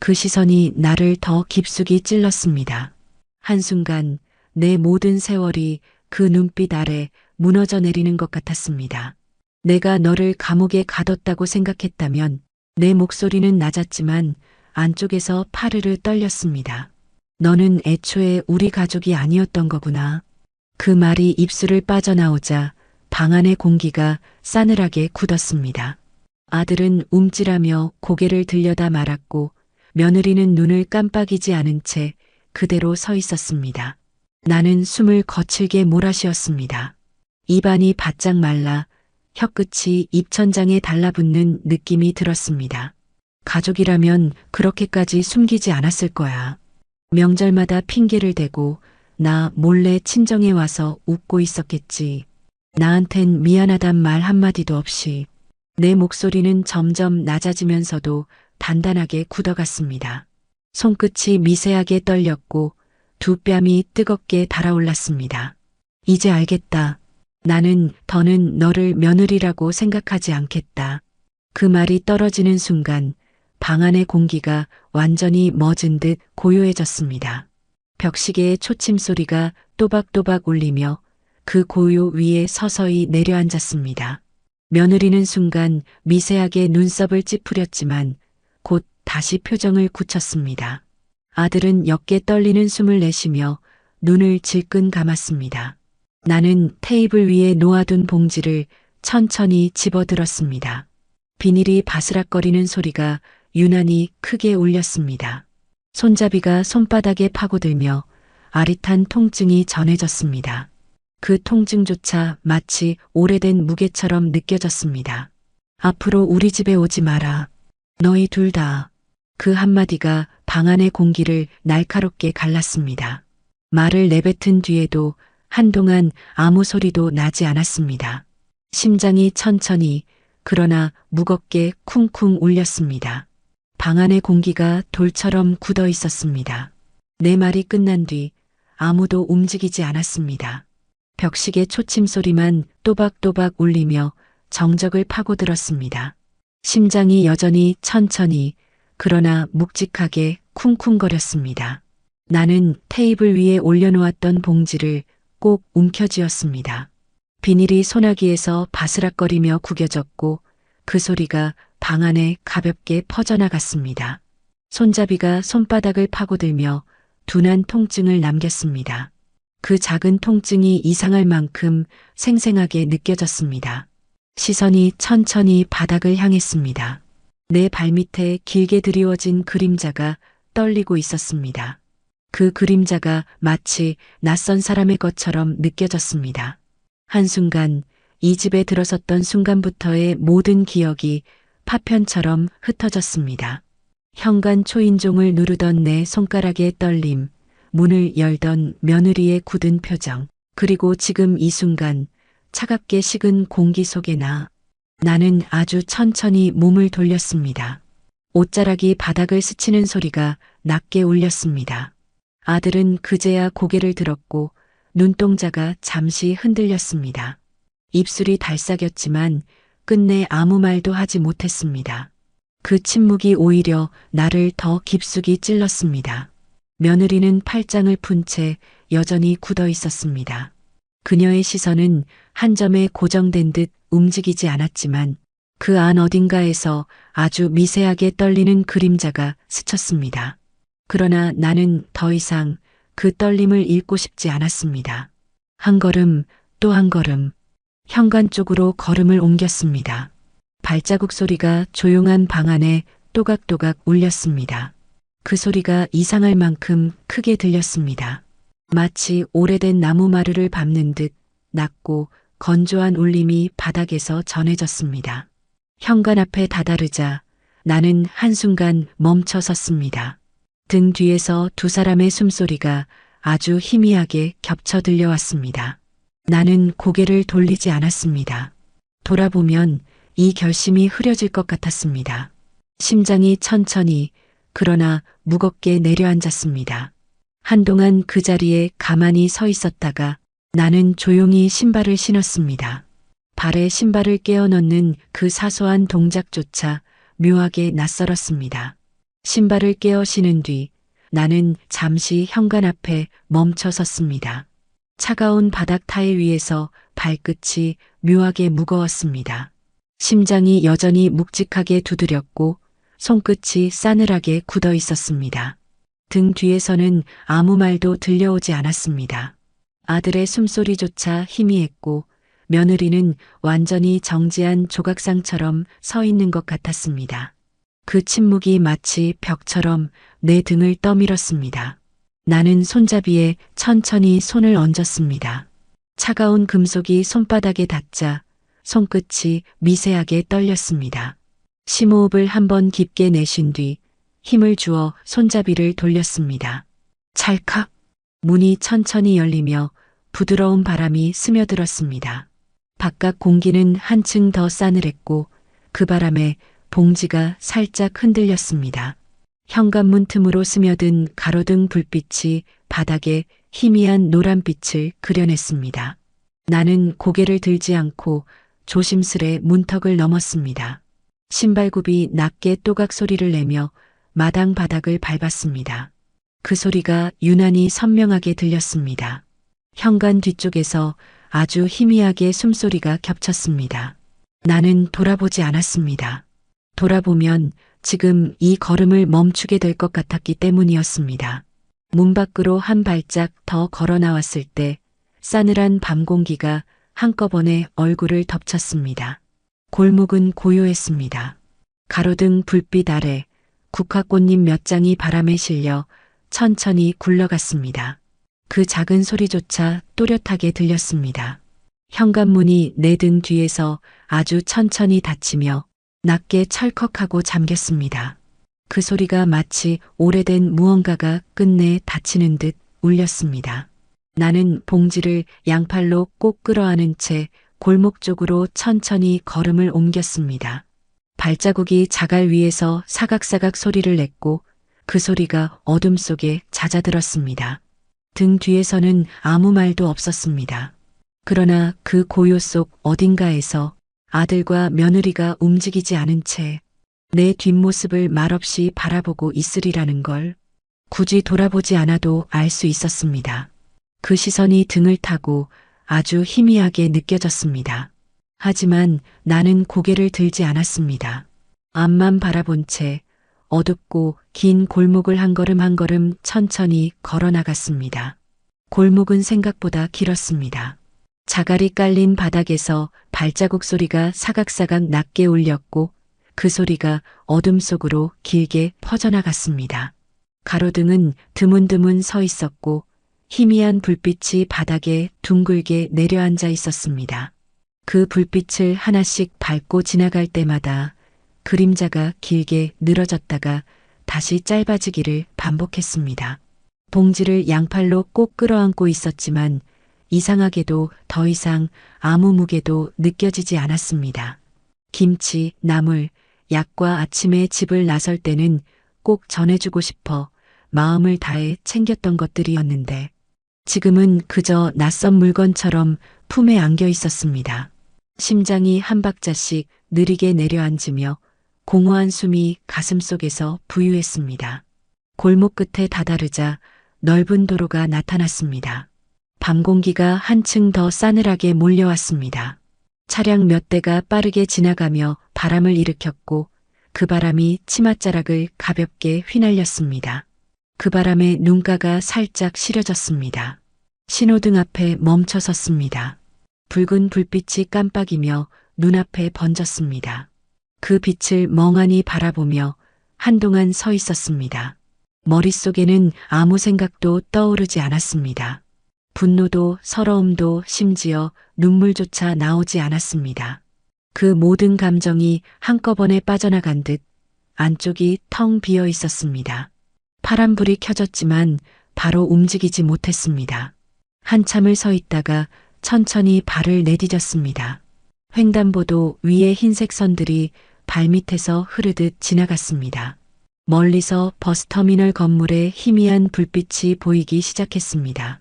그 시선이 나를 더 깊숙이 찔렀습니다. 한순간 내 모든 세월이 그 눈빛 아래 무너져 내리는 것 같았습니다. 내가 너를 감옥에 가뒀다고 생각했다면 내 목소리는 낮았지만 안쪽에서 파르르 떨렸습니다. 너는 애초에 우리 가족이 아니었던 거구나. 그 말이 입술을 빠져나오자 방 안의 공기가 싸늘하게 굳었습니다. 아들은 움찔하며 고개를 들여다 말았고 며느리는 눈을 깜빡이지 않은 채 그대로 서 있었습니다. 나는 숨을 거칠게 몰아쉬었습니다. 입안이 바짝 말라 혀끝이 입천장에 달라붙는 느낌이 들었습니다. 가족이라면 그렇게까지 숨기지 않았을 거야. 명절마다 핑계를 대고 나 몰래 친정에 와서 웃고 있었겠지. 나한텐 미안하단 말 한마디도 없이. 내 목소리는 점점 낮아지면서도 단단하게 굳어갔습니다. 손끝이 미세하게 떨렸고 두 뺨이 뜨겁게 달아올랐습니다. 이제 알겠다. 나는 더는 너를 며느리라고 생각하지 않겠다. 그 말이 떨어지는 순간 방 안의 공기가 완전히 멎은 듯 고요해졌습니다. 벽시계의 초침 소리가 또박또박 울리며 그 고요 위에 서서히 내려앉았습니다. 며느리는 순간 미세하게 눈썹을 찌푸렸지만 곧 다시 표정을 굳혔습니다. 아들은 역게 떨리는 숨을 내쉬며 눈을 질끈 감았습니다. 나는 테이블 위에 놓아둔 봉지를 천천히 집어들었습니다. 비닐이 바스락거리는 소리가 유난히 크게 울렸습니다. 손잡이가 손바닥에 파고들며 아릿한 통증이 전해졌습니다. 그 통증조차 마치 오래된 무게처럼 느껴졌습니다. 앞으로 우리 집에 오지 마라. 너희 둘 다. 그 한마디가 방 안의 공기를 날카롭게 갈랐습니다. 말을 내뱉은 뒤에도 한동안 아무 소리도 나지 않았습니다. 심장이 천천히 그러나 무겁게 쿵쿵 울렸습니다. 방 안의 공기가 돌처럼 굳어 있었습니다. 내 말이 끝난 뒤 아무도 움직이지 않았습니다. 벽시계 초침 소리만 또박또박 울리며 정적을 파고들었습니다. 심장이 여전히 천천히 그러나 묵직하게 쿵쿵거렸습니다. 나는 테이블 위에 올려놓았던 봉지를 꼭 움켜쥐었습니다. 비닐이 소나기에서 바스락거리며 구겨졌고 그 소리가 방 안에 가볍게 퍼져나갔습니다. 손잡이가 손바닥을 파고들며 둔한 통증을 남겼습니다. 그 작은 통증이 이상할 만큼 생생하게 느껴졌습니다. 시선이 천천히 바닥을 향했습니다. 내 발밑에 길게 드리워진 그림자가 떨리고 있었습니다. 그 그림자가 마치 낯선 사람의 것처럼 느껴졌습니다. 한순간 이 집에 들어섰던 순간부터의 모든 기억이 파편처럼 흩어졌습니다. 현관 초인종을 누르던 내 손가락의 떨림, 문을 열던 며느리의 굳은 표정, 그리고 지금 이 순간 차갑게 식은 공기 속에 나는 아주 천천히 몸을 돌렸습니다. 옷자락이 바닥을 스치는 소리가 낮게 울렸습니다. 아들은 그제야 고개를 들었고 눈동자가 잠시 흔들렸습니다. 입술이 달싹였지만 끝내 아무 말도 하지 못했습니다. 그 침묵이 오히려 나를 더 깊숙이 찔렀습니다. 며느리는 팔짱을 푼 채 여전히 굳어 있었습니다. 그녀의 시선은 한 점에 고정된 듯 움직이지 않았지만 그 안 어딘가에서 아주 미세하게 떨리는 그림자가 스쳤습니다. 그러나 나는 더 이상 그 떨림을 잃고 싶지 않았습니다. 한 걸음, 또 한 걸음, 현관 쪽으로 걸음을 옮겼습니다. 발자국 소리가 조용한 방 안에 또각또각 울렸습니다. 그 소리가 이상할 만큼 크게 들렸습니다. 마치 오래된 나무 마루를 밟는 듯 낮고 건조한 울림이 바닥에서 전해졌습니다. 현관 앞에 다다르자 나는 한순간 멈춰 섰습니다. 등 뒤에서 두 사람의 숨소리가 아주 희미하게 겹쳐 들려왔습니다. 나는 고개를 돌리지 않았습니다. 돌아보면 이 결심이 흐려질 것 같았습니다. 심장이 천천히 그러나 무겁게 내려앉았습니다. 한동안 그 자리에 가만히 서 있었다가 나는 조용히 신발을 신었습니다. 발에 신발을 끼워 넣는 그 사소한 동작조차 묘하게 낯설었습니다. 신발을 끼워 신은 뒤 나는 잠시 현관 앞에 멈춰 섰습니다. 차가운 바닥 타일 위에서 발끝이 묘하게 무거웠습니다. 심장이 여전히 묵직하게 두드렸고 손끝이 싸늘하게 굳어 있었습니다. 등 뒤에서는 아무 말도 들려오지 않았습니다. 아들의 숨소리조차 희미했고 며느리는 완전히 정지한 조각상처럼 서 있는 것 같았습니다. 그 침묵이 마치 벽처럼 내 등을 떠밀었습니다. 나는 손잡이에 천천히 손을 얹었습니다. 차가운 금속이 손바닥에 닿자 손끝이 미세하게 떨렸습니다. 심호흡을 한번 깊게 내쉰 뒤 힘을 주어 손잡이를 돌렸습니다. 찰칵! 문이 천천히 열리며 부드러운 바람이 스며들었습니다. 바깥 공기는 한층 더 싸늘했고 그 바람에 봉지가 살짝 흔들렸습니다. 현관문 틈으로 스며든 가로등 불빛이 바닥에 희미한 노란빛을 그려냈습니다. 나는 고개를 들지 않고 조심스레 문턱을 넘었습니다. 신발굽이 낮게 또각 소리를 내며 마당 바닥을 밟았습니다. 그 소리가 유난히 선명하게 들렸습니다. 현관 뒤쪽에서 아주 희미하게 숨소리가 겹쳤습니다. 나는 돌아보지 않았습니다. 돌아보면 지금 이 걸음을 멈추게 될 것 같았기 때문이었습니다. 문 밖으로 한 발짝 더 걸어 나왔을 때 싸늘한 밤 공기가 한꺼번에 얼굴을 덮쳤습니다. 골목은 고요했습니다. 가로등 불빛 아래 국화꽃잎 몇 장이 바람에 실려 천천히 굴러갔습니다. 그 작은 소리조차 또렷하게 들렸습니다. 현관문이 내 등 뒤에서 아주 천천히 닫히며 낮게 철컥하고 잠겼습니다. 그 소리가 마치 오래된 무언가가 끝내 닫히는 듯 울렸습니다. 나는 봉지를 양팔로 꼭 끌어안은 채 골목 쪽으로 천천히 걸음을 옮겼습니다. 발자국이 자갈 위에서 사각사각 소리를 냈고 그 소리가 어둠 속에 잦아들었습니다. 등 뒤에서는 아무 말도 없었습니다. 그러나 그 고요 속 어딘가에서 아들과 며느리가 움직이지 않은 채 내 뒷모습을 말없이 바라보고 있으리라는 걸 굳이 돌아보지 않아도 알 수 있었습니다. 그 시선이 등을 타고 아주 희미하게 느껴졌습니다. 하지만 나는 고개를 들지 않았습니다. 앞만 바라본 채 어둡고 긴 골목을 한 걸음 한 걸음 천천히 걸어 나갔습니다. 골목은 생각보다 길었습니다. 자갈이 깔린 바닥에서 발자국 소리가 사각사각 낮게 울렸고 그 소리가 어둠 속으로 길게 퍼져나갔습니다. 가로등은 드문드문 서 있었고 희미한 불빛이 바닥에 둥글게 내려앉아 있었습니다. 그 불빛을 하나씩 밟고 지나갈 때마다 그림자가 길게 늘어졌다가 다시 짧아지기를 반복했습니다. 봉지를 양팔로 꼭 끌어안고 있었지만 이상하게도 더 이상 아무 무게도 느껴지지 않았습니다. 김치, 나물, 약과 아침에 집을 나설 때는 꼭 전해주고 싶어 마음을 다해 챙겼던 것들이었는데 지금은 그저 낯선 물건처럼 품에 안겨 있었습니다. 심장이 한 박자씩 느리게 내려앉으며 공허한 숨이 가슴속에서 부유했습니다. 골목 끝에 다다르자 넓은 도로가 나타났습니다. 밤 공기가 한층 더 싸늘하게 몰려왔습니다. 차량 몇 대가 빠르게 지나가며 바람을 일으켰고 그 바람이 치맛자락을 가볍게 휘날렸습니다. 그 바람에 눈가가 살짝 시려졌습니다. 신호등 앞에 멈춰 섰습니다. 붉은 불빛이 깜빡이며 눈앞에 번졌습니다. 그 빛을 멍하니 바라보며 한동안 서 있었습니다. 머릿속에는 아무 생각도 떠오르지 않았습니다. 분노도 서러움도 심지어 눈물조차 나오지 않았습니다. 그 모든 감정이 한꺼번에 빠져나간 듯 안쪽이 텅 비어 있었습니다. 파란불이 켜졌지만 바로 움직이지 못했습니다. 한참을 서 있다가 천천히 발을 내디뎠습니다. 횡단보도 위에 흰색 선들이 발밑에서 흐르듯 지나갔습니다. 멀리서 버스터미널 건물에 희미한 불빛이 보이기 시작했습니다.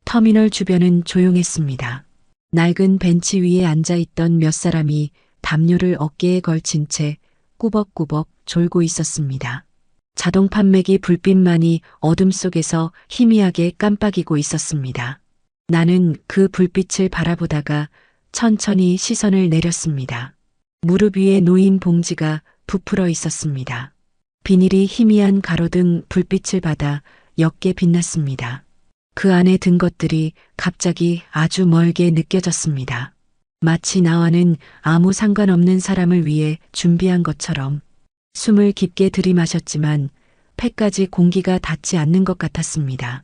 터미널 주변은 조용했습니다. 낡은 벤치 위에 앉아있던 몇 사람이 담요를 어깨에 걸친 채 꾸벅꾸벅 졸고 있었습니다. 자동 판매기 불빛만이 어둠 속에서 희미하게 깜빡이고 있었습니다. 나는 그 불빛을 바라보다가 천천히 시선을 내렸습니다. 무릎 위에 놓인 봉지가 부풀어 있었습니다. 비닐이 희미한 가로등 불빛을 받아 옅게 빛났습니다. 그 안에 든 것들이 갑자기 아주 멀게 느껴졌습니다. 마치 나와는 아무 상관없는 사람을 위해 준비한 것처럼. 숨을 깊게 들이마셨지만 폐까지 공기가 닿지 않는 것 같았습니다.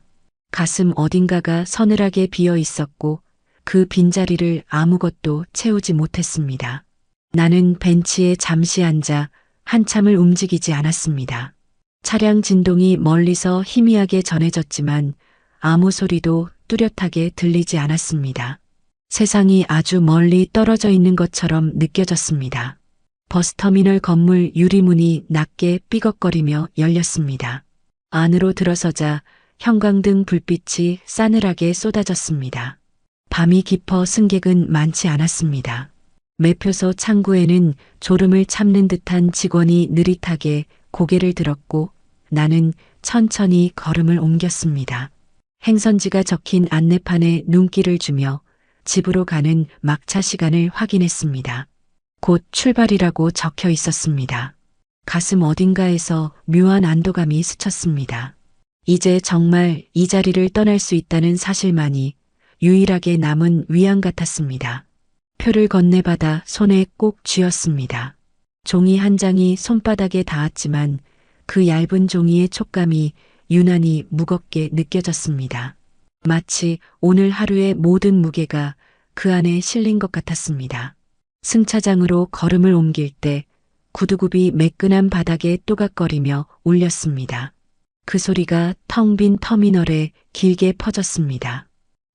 가슴 어딘가가 서늘하게 비어 있었고 그 빈자리를 아무것도 채우지 못했습니다. 나는 벤치에 잠시 앉아 한참을 움직이지 않았습니다. 차량 진동이 멀리서 희미하게 전해졌지만 아무 소리도 뚜렷하게 들리지 않았습니다. 세상이 아주 멀리 떨어져 있는 것처럼 느껴졌습니다. 버스터미널 건물 유리문이 낮게 삐걱거리며 열렸습니다. 안으로 들어서자 형광등 불빛이 싸늘하게 쏟아졌습니다. 밤이 깊어 승객은 많지 않았습니다. 매표소 창구에는 졸음을 참는 듯한 직원이 느릿하게 고개를 들었고 나는 천천히 걸음을 옮겼습니다. 행선지가 적힌 안내판에 눈길을 주며 집으로 가는 막차 시간을 확인했습니다. 곧 출발이라고 적혀 있었습니다. 가슴 어딘가에서 묘한 안도감이 스쳤습니다. 이제 정말 이 자리를 떠날 수 있다는 사실만이 유일하게 남은 위안 같았습니다. 표를 건네받아 손에 꼭 쥐었습니다. 종이 한 장이 손바닥에 닿았지만 그 얇은 종이의 촉감이 유난히 무겁게 느껴졌습니다. 마치 오늘 하루의 모든 무게가 그 안에 실린 것 같았습니다. 승차장으로 걸음을 옮길 때 구두굽이 매끈한 바닥에 또각거리며 울렸습니다. 그 소리가 텅 빈 터미널에 길게 퍼졌습니다.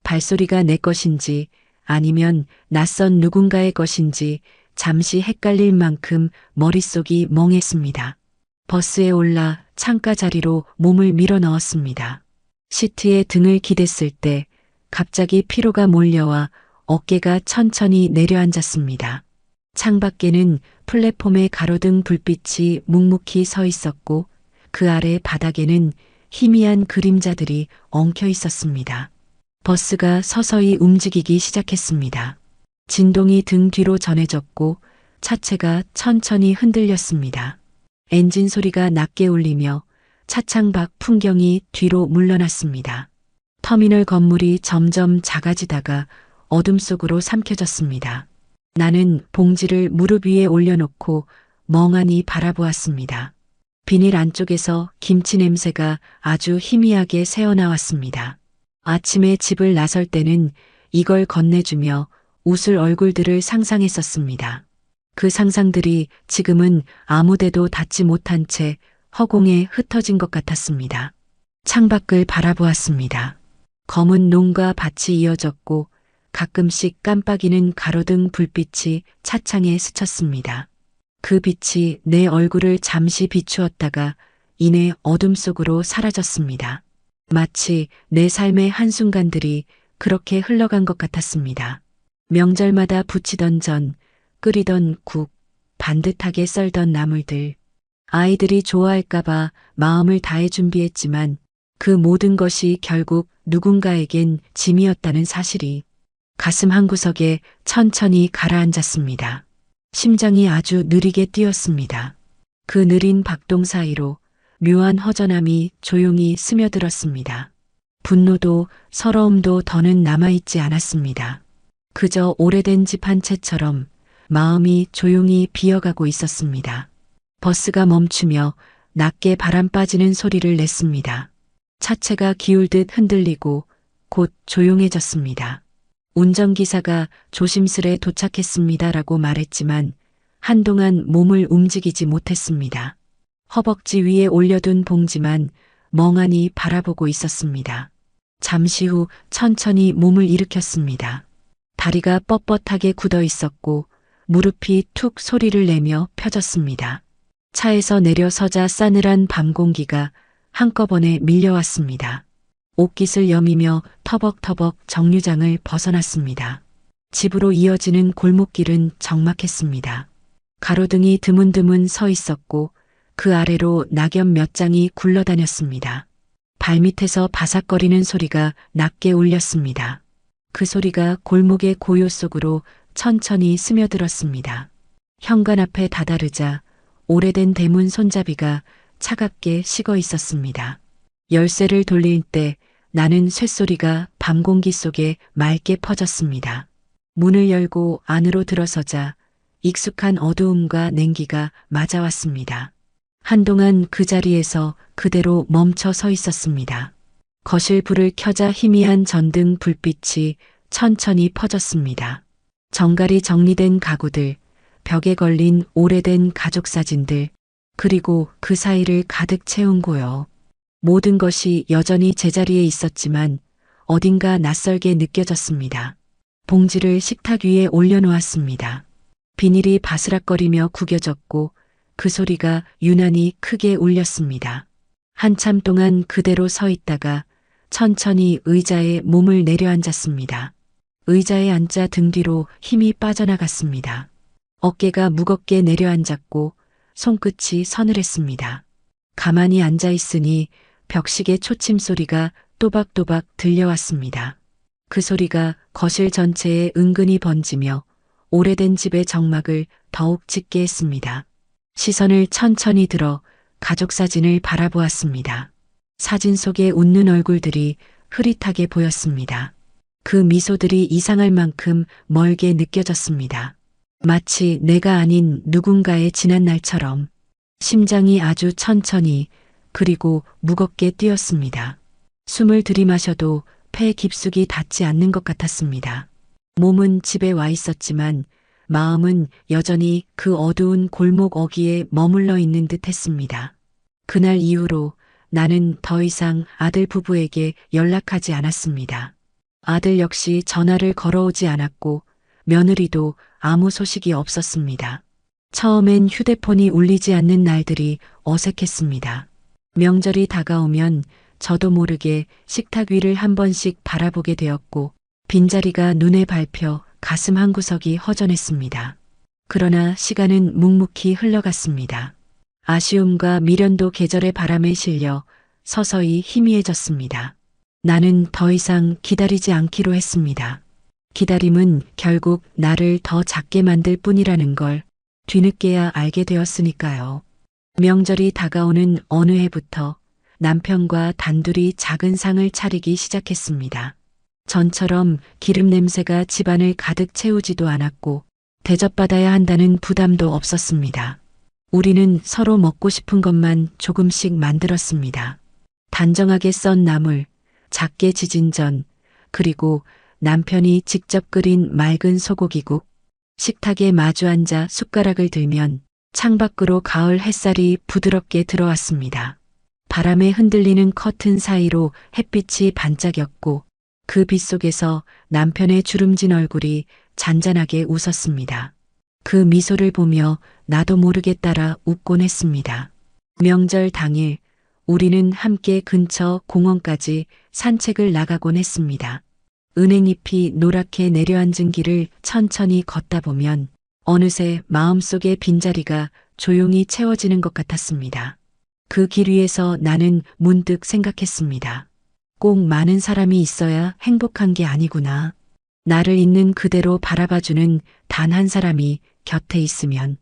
발소리가 내 것인지 아니면 낯선 누군가의 것인지 잠시 헷갈릴 만큼 머릿속이 멍했습니다. 버스에 올라 창가 자리로 몸을 밀어 넣었습니다. 시트에 등을 기댔을 때 갑자기 피로가 몰려와 어깨가 천천히 내려앉았습니다. 창밖에는 플랫폼의 가로등 불빛이 묵묵히 서 있었고 그 아래 바닥에는 희미한 그림자들이 엉켜 있었습니다. 버스가 서서히 움직이기 시작했습니다. 진동이 등 뒤로 전해졌고 차체가 천천히 흔들렸습니다. 엔진 소리가 낮게 울리며 차창 밖 풍경이 뒤로 물러났습니다. 터미널 건물이 점점 작아지다가 어둠 속으로 삼켜졌습니다. 나는 봉지를 무릎 위에 올려놓고 멍하니 바라보았습니다. 비닐 안쪽에서 김치 냄새가 아주 희미하게 새어나왔습니다. 아침에 집을 나설 때는 이걸 건네주며 웃을 얼굴들을 상상했었습니다. 그 상상들이 지금은 아무데도 닿지 못한 채 허공에 흩어진 것 같았습니다. 창밖을 바라보았습니다. 검은 논과 밭이 이어졌고 가끔씩 깜빡이는 가로등 불빛이 차창에 스쳤습니다. 그 빛이 내 얼굴을 잠시 비추었다가 이내 어둠 속으로 사라졌습니다. 마치 내 삶의 한순간들이 그렇게 흘러간 것 같았습니다. 명절마다 부치던 전, 끓이던 국, 반듯하게 썰던 나물들. 아이들이 좋아할까봐 마음을 다해 준비했지만 그 모든 것이 결국 누군가에겐 짐이었다는 사실이 가슴 한구석에 천천히 가라앉았습니다. 심장이 아주 느리게 뛰었습니다. 그 느린 박동 사이로 묘한 허전함이 조용히 스며들었습니다. 분노도 서러움도 더는 남아있지 않았습니다. 그저 오래된 집 한 채처럼 마음이 조용히 비어가고 있었습니다. 버스가 멈추며 낮게 바람 빠지는 소리를 냈습니다. 차체가 기울듯 흔들리고 곧 조용해졌습니다. 운전기사가 조심스레 도착했습니다라고 말했지만 한동안 몸을 움직이지 못했습니다. 허벅지 위에 올려둔 봉지만 멍하니 바라보고 있었습니다. 잠시 후 천천히 몸을 일으켰습니다. 다리가 뻣뻣하게 굳어 있었고 무릎이 툭 소리를 내며 펴졌습니다. 차에서 내려서자 싸늘한 밤 공기가 한꺼번에 밀려왔습니다. 옷깃을 여미며 터벅터벅 정류장을 벗어났습니다. 집으로 이어지는 골목길은 적막했습니다. 가로등이 드문드문 서 있었고 그 아래로 낙엽 몇 장이 굴러다녔습니다. 발밑에서 바삭거리는 소리가 낮게 울렸습니다. 그 소리가 골목의 고요 속으로 천천히 스며들었습니다. 현관 앞에 다다르자 오래된 대문 손잡이가 차갑게 식어 있었습니다. 열쇠를 돌릴 때 나는 쇳소리가 밤 공기 속에 맑게 퍼졌습니다. 문을 열고 안으로 들어서자 익숙한 어두움과 냉기가 맞아왔습니다. 한동안 그 자리에서 그대로 멈춰 서 있었습니다. 거실 불을 켜자 희미한 전등 불빛이 천천히 퍼졌습니다. 정갈이 정리된 가구들, 벽에 걸린 오래된 가족 사진들, 그리고 그 사이를 가득 채운 고요. 모든 것이 여전히 제자리에 있었지만 어딘가 낯설게 느껴졌습니다. 봉지를 식탁 위에 올려놓았습니다. 비닐이 바스락거리며 구겨졌고 그 소리가 유난히 크게 울렸습니다. 한참 동안 그대로 서 있다가 천천히 의자에 몸을 내려앉았습니다. 의자에 앉자 등 뒤로 힘이 빠져나갔습니다. 어깨가 무겁게 내려앉았고 손끝이 서늘했습니다. 가만히 앉아 있으니 벽식의 초침 소리가 또박또박 들려왔습니다. 그 소리가 거실 전체에 은근히 번지며 오래된 집의 정막을 더욱 짙게 했습니다. 시선을 천천히 들어 가족 사진을 바라보았습니다. 사진 속에 웃는 얼굴들이 흐릿하게 보였습니다. 그 미소들이 이상할 만큼 멀게 느껴졌습니다. 마치 내가 아닌 누군가의 지난 날처럼 심장이 아주 천천히 그리고 무겁게 뛰었습니다. 숨을 들이마셔도 폐 깊숙이 닿지 않는 것 같았습니다. 몸은 집에 와 있었지만 마음은 여전히 그 어두운 골목 어귀에 머물러 있는 듯 했습니다. 그날 이후로 나는 더 이상 아들 부부에게 연락하지 않았습니다. 아들 역시 전화를 걸어오지 않았고 며느리도 아무 소식이 없었습니다. 처음엔 휴대폰이 울리지 않는 날들이 어색했습니다. 명절이 다가오면 저도 모르게 식탁 위를 한 번씩 바라보게 되었고 빈자리가 눈에 밟혀 가슴 한구석이 허전했습니다. 그러나 시간은 묵묵히 흘러갔습니다. 아쉬움과 미련도 계절의 바람에 실려 서서히 희미해졌습니다. 나는 더 이상 기다리지 않기로 했습니다. 기다림은 결국 나를 더 작게 만들 뿐이라는 걸 뒤늦게야 알게 되었으니까요. 명절이 다가오는 어느 해부터 남편과 단둘이 작은 상을 차리기 시작했습니다. 전처럼 기름 냄새가 집안을 가득 채우지도 않았고 대접받아야 한다는 부담도 없었습니다. 우리는 서로 먹고 싶은 것만 조금씩 만들었습니다. 단정하게 썬 나물, 작게 지진 전, 그리고 남편이 직접 끓인 맑은 소고기국. 식탁에 마주 앉아 숟가락을 들면 창밖으로 가을 햇살이 부드럽게 들어왔습니다. 바람에 흔들리는 커튼 사이로 햇빛이 반짝였고 그 빛 속에서 남편의 주름진 얼굴이 잔잔하게 웃었습니다. 그 미소를 보며 나도 모르게 따라 웃곤 했습니다. 명절 당일 우리는 함께 근처 공원까지 산책을 나가곤 했습니다. 은행잎이 노랗게 내려앉은 길을 천천히 걷다 보면 어느새 마음속의 빈자리가 조용히 채워지는 것 같았습니다. 그 길 위에서 나는 문득 생각했습니다. 꼭 많은 사람이 있어야 행복한 게 아니구나. 나를 있는 그대로 바라봐주는 단 한 사람이 곁에 있으면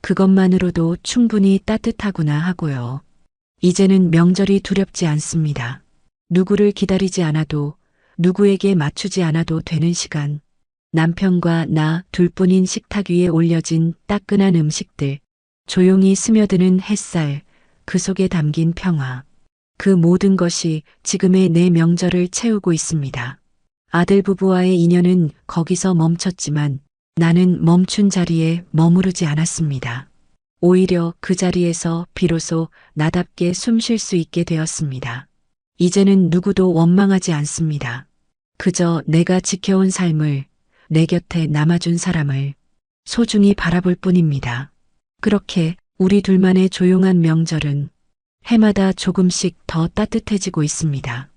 그것만으로도 충분히 따뜻하구나 하고요. 이제는 명절이 두렵지 않습니다. 누구를 기다리지 않아도, 누구에게 맞추지 않아도 되는 시간. 남편과 나 둘뿐인 식탁 위에 올려진 따끈한 음식들, 조용히 스며드는 햇살, 그 속에 담긴 평화. 그 모든 것이 지금의 내 명절을 채우고 있습니다. 아들 부부와의 인연은 거기서 멈췄지만 나는 멈춘 자리에 머무르지 않았습니다. 오히려 그 자리에서 비로소 나답게 숨 쉴 수 있게 되었습니다. 이제는 누구도 원망하지 않습니다. 그저 내가 지켜온 삶을, 내 곁에 남아준 사람을 소중히 바라볼 뿐입니다. 그렇게 우리 둘만의 조용한 명절은 해마다 조금씩 더 따뜻해지고 있습니다.